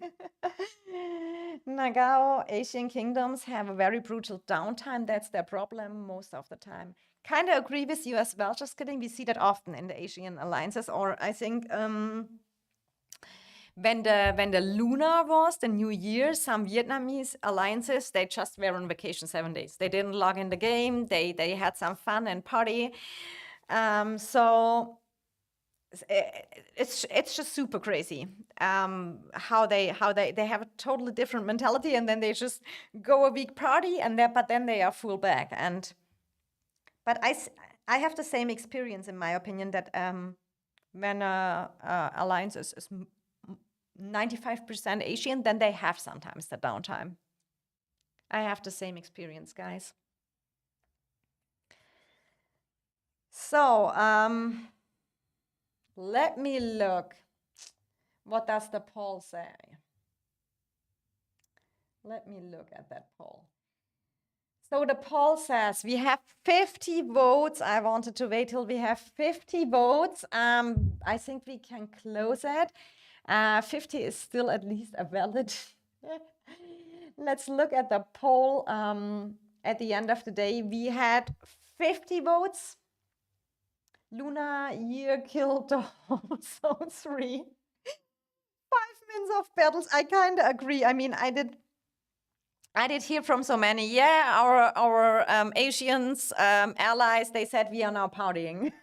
Nagao, Asian kingdoms have a very brutal downtime. That's their problem most of the time. Kind of agree with you as well. Just kidding. We see that often in the Asian alliances. Or I think When the Lunar was, the New Year, some Vietnamese alliances, they just were on vacation 7 days. They didn't log in the game. They had some fun and party. So it's just super crazy how they have a totally different mentality, and then they just go a week party, and but then they are full back. But I have the same experience, in my opinion, that when alliance is 95% Asian, then they have sometimes the downtime. I have the same experience, guys. So let me look. What does the poll say? Let me look at that poll. So the poll says we have 50 votes. I wanted to wait till we have 50 votes. I think we can close it. 50 is still at least a valid. Let's look at the poll. At the end of the day, we had 50 votes. Luna year killed the whole zone 3. 5 minutes of battles. I kind of agree. I mean, I did hear from so many. Yeah, our Asians allies, they said we are now partying.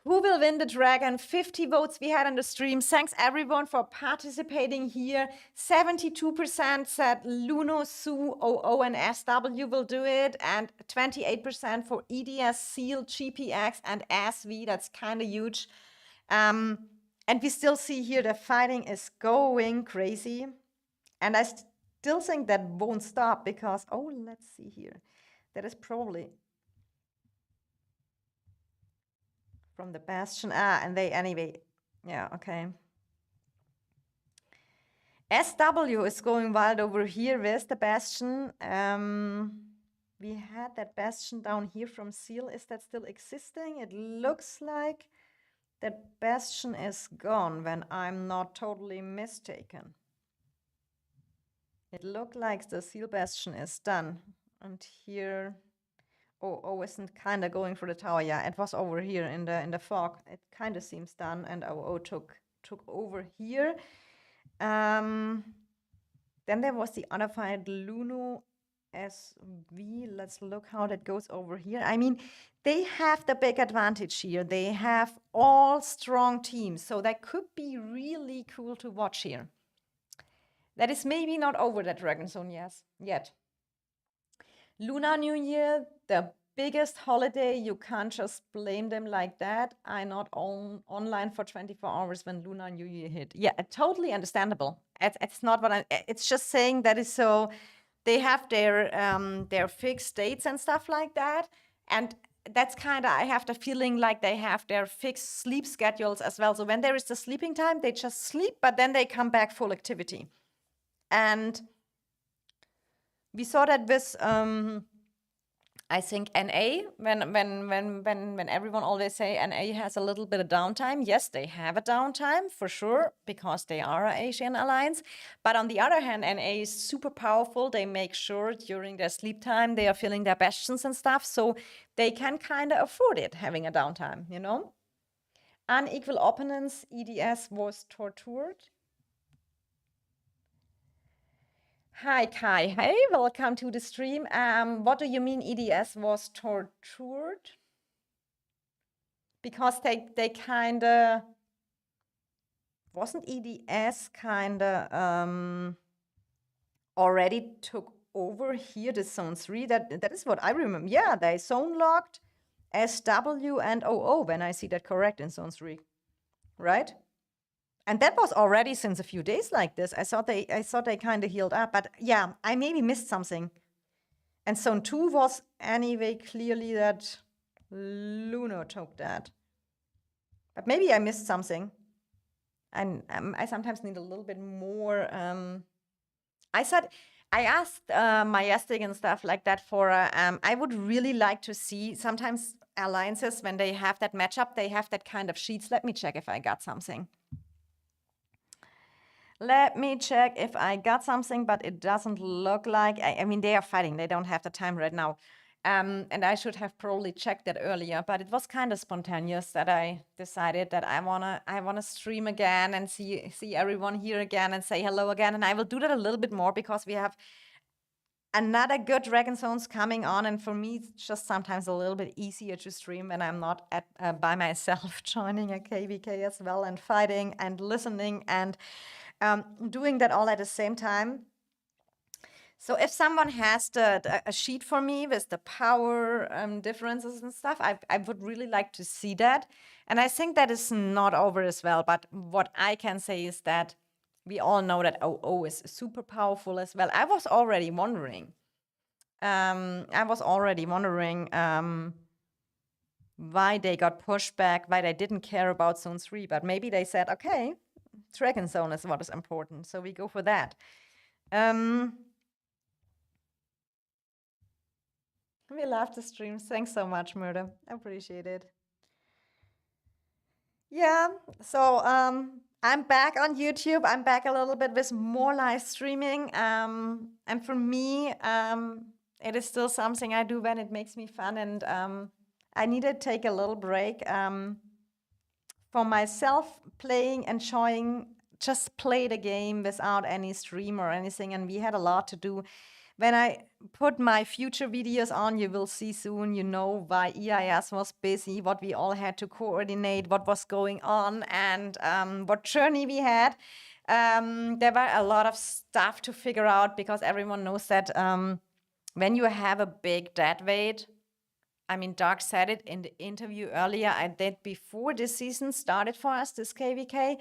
Who will win the dragon? 50 votes we had on the stream. Thanks everyone for participating here. 72% said Luno, Su, OO, and SW will do it, and 28% for EDS, Seal, GPX, and SV. That's kind of huge. And we still see here the fighting is going crazy. And I still think that won't stop because, oh, let's see here. That is probably from the Bastion. And they, anyway, yeah, okay. SW is going wild over here. Where's the Bastion? We had that Bastion down here from Seal. Is that still existing? It looks like that Bastion is gone, when I'm not totally mistaken. It looked like the Seal Bastion is done. And here, OO isn't kind of going for the tower. Yeah, it was over here in the fog. It kind of seems done, and OO took over here. Then there was the other fight, Luno SV. Let's look how that goes over here. I mean, they have the big advantage here. They have all strong teams, so that could be really cool to watch here. That is maybe not over that Dragon Zone yet. Lunar New Year, the biggest holiday. You can't just blame them like that. I'm not online for 24 hours when Lunar New Year hit. Yeah, totally understandable. It's not what it's just saying that is so. They have their fixed dates and stuff like that, and that's kind of, I have the feeling like they have their fixed sleep schedules as well. So when there is the sleeping time, they just sleep, but then they come back full activity. And we saw that with I think NA, when everyone always say NA has a little bit of downtime. Yes, they have a downtime for sure, because they are an Asian alliance. But on the other hand, NA is super powerful. They make sure during their sleep time they are filling their bastions and stuff, so they can kind of afford it, having a downtime, you know? Unequal opponents, EDS was tortured. Hi, Kai. Hey, welcome to the stream. What do you mean EDS was tortured? Because they kind of... Wasn't EDS kind of already took over here, the Zone 3? That is what I remember. Yeah, they zone locked SW and OO, when I see that correct, in Zone 3. Right? And that was already since a few days like this. I thought they kind of healed up, but yeah, I maybe missed something. And Zone 2 was anyway clearly that Luno took that. But maybe I missed something. And I sometimes need a little bit more. I asked Majestic and stuff like that for, I would really like to see sometimes alliances, when they have that matchup, they have that kind of sheets. Let me check if I got something. Let me check if I got something, but it doesn't look like, I mean, they are fighting. They don't have the time right now. And I should have probably checked that earlier, but it was kind of spontaneous that I decided that I wanna stream again and see everyone here again and say hello again. And I will do that a little bit more because we have another good Dragon Zones coming on, and for me, it's just sometimes a little bit easier to stream when I'm not by myself, joining a KVK as well and fighting and listening and doing that all at the same time. So if someone has a sheet for me with the power differences and stuff, I would really like to see that. And I think that is not over as well. But what I can say is that we all know that OO is super powerful as well. I was already wondering. Why they got pushed back, why they didn't care about Zone 3. But maybe they said, okay, Dragon Zone is what is important. So we go for that. We love the streams. Thanks so much, Murder. I appreciate it. Yeah, so I'm back on YouTube. I'm back a little bit with more live streaming. And for me, it is still something I do when it makes me fun. And I need to take a little break for myself, playing, enjoying, just play the game without any stream or anything. And we had a lot to do. When I put my future videos on, you will see soon, you know, why EIS was busy, what we all had to coordinate, what was going on, and what journey we had. There were a lot of stuff to figure out because everyone knows that when you have a big dead weight, I mean, Dark said it in the interview earlier I did before this season started for us, this KVK.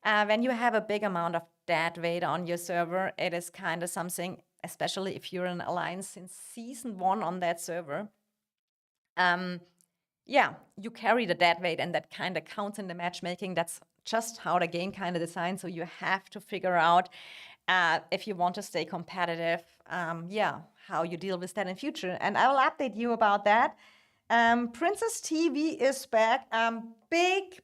When you have a big amount of dead weight on your server, it is kind of something, especially if you're an alliance since season 1 on that server. Yeah, you carry the dead weight and that kind of counts in the matchmaking. That's just how the game kind of designed. So you have to figure out if you want to stay competitive, yeah, how you deal with that in future. And I will update you about that. Princess TV is back. Big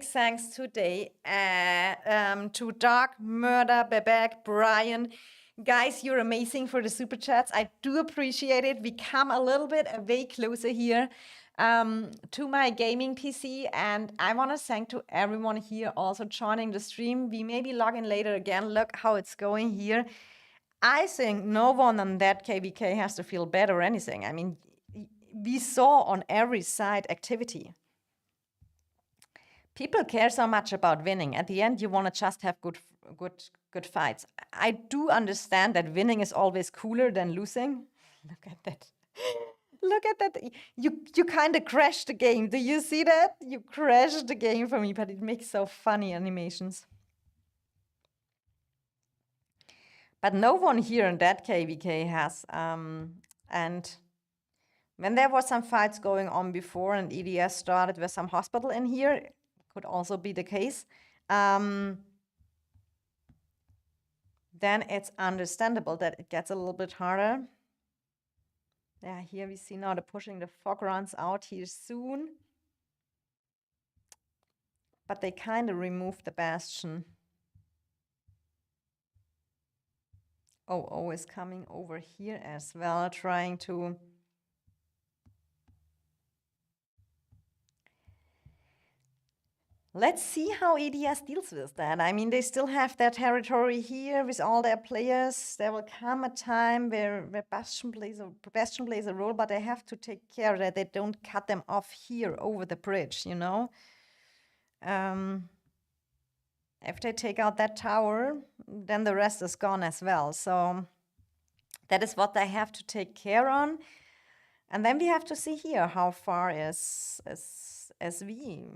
thanks today to Dark, Murder, Bebek, Brian. Guys, you're amazing for the super chats. I do appreciate it. We come a little bit way closer here to my gaming PC, and I want to thank to everyone here also joining the stream. We maybe log in later again. Look how it's going here. I think no one on that KVK has to feel bad or anything. I mean, we saw on every side activity. People care so much about winning. At the end, you want to just have good fights. I do understand that winning is always cooler than losing. Look at that. Look at that. You kind of crashed the game. Do you see that? You crashed the game for me, but it makes so funny animations. But no one here in that KVK has. And when there was some fights going on before and EDS started with some hospital in here, could also be the case, then it's understandable that it gets a little bit harder. Yeah, here we see now the pushing the fog runs out here soon. But they kind of removed the bastion. OO is coming over here as well, trying to... Let's see how EDS deals with that. I mean, they still have their territory here with all their players. There will come a time where Bastion plays a role, but they have to take care that they don't cut them off here over the bridge, you know? If they take out that tower, then the rest is gone as well. So that is what they have to take care on. And then we have to see here how far is SV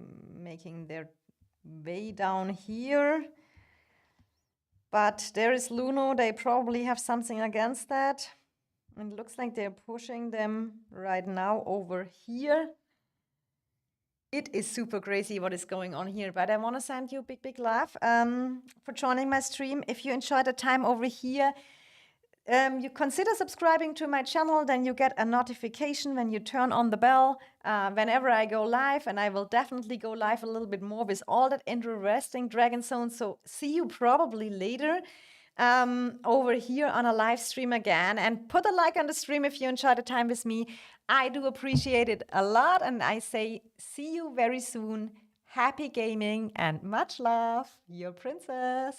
making their way down here. But there is Luno. They probably have something against that. It looks like they're pushing them right now over here. It is super crazy what is going on here, but I want to send you a big love for joining my stream. If you enjoyed the time over here, you consider subscribing to my channel, then you get a notification when you turn on the bell whenever I go live, and I will definitely go live a little bit more with all that interesting Dragon Zone. So see you probably later. over here on a live stream again, and put a like on the stream if you enjoyed the time with me. I do appreciate it a lot, and I say see you very soon. Happy gaming and much love, your princess.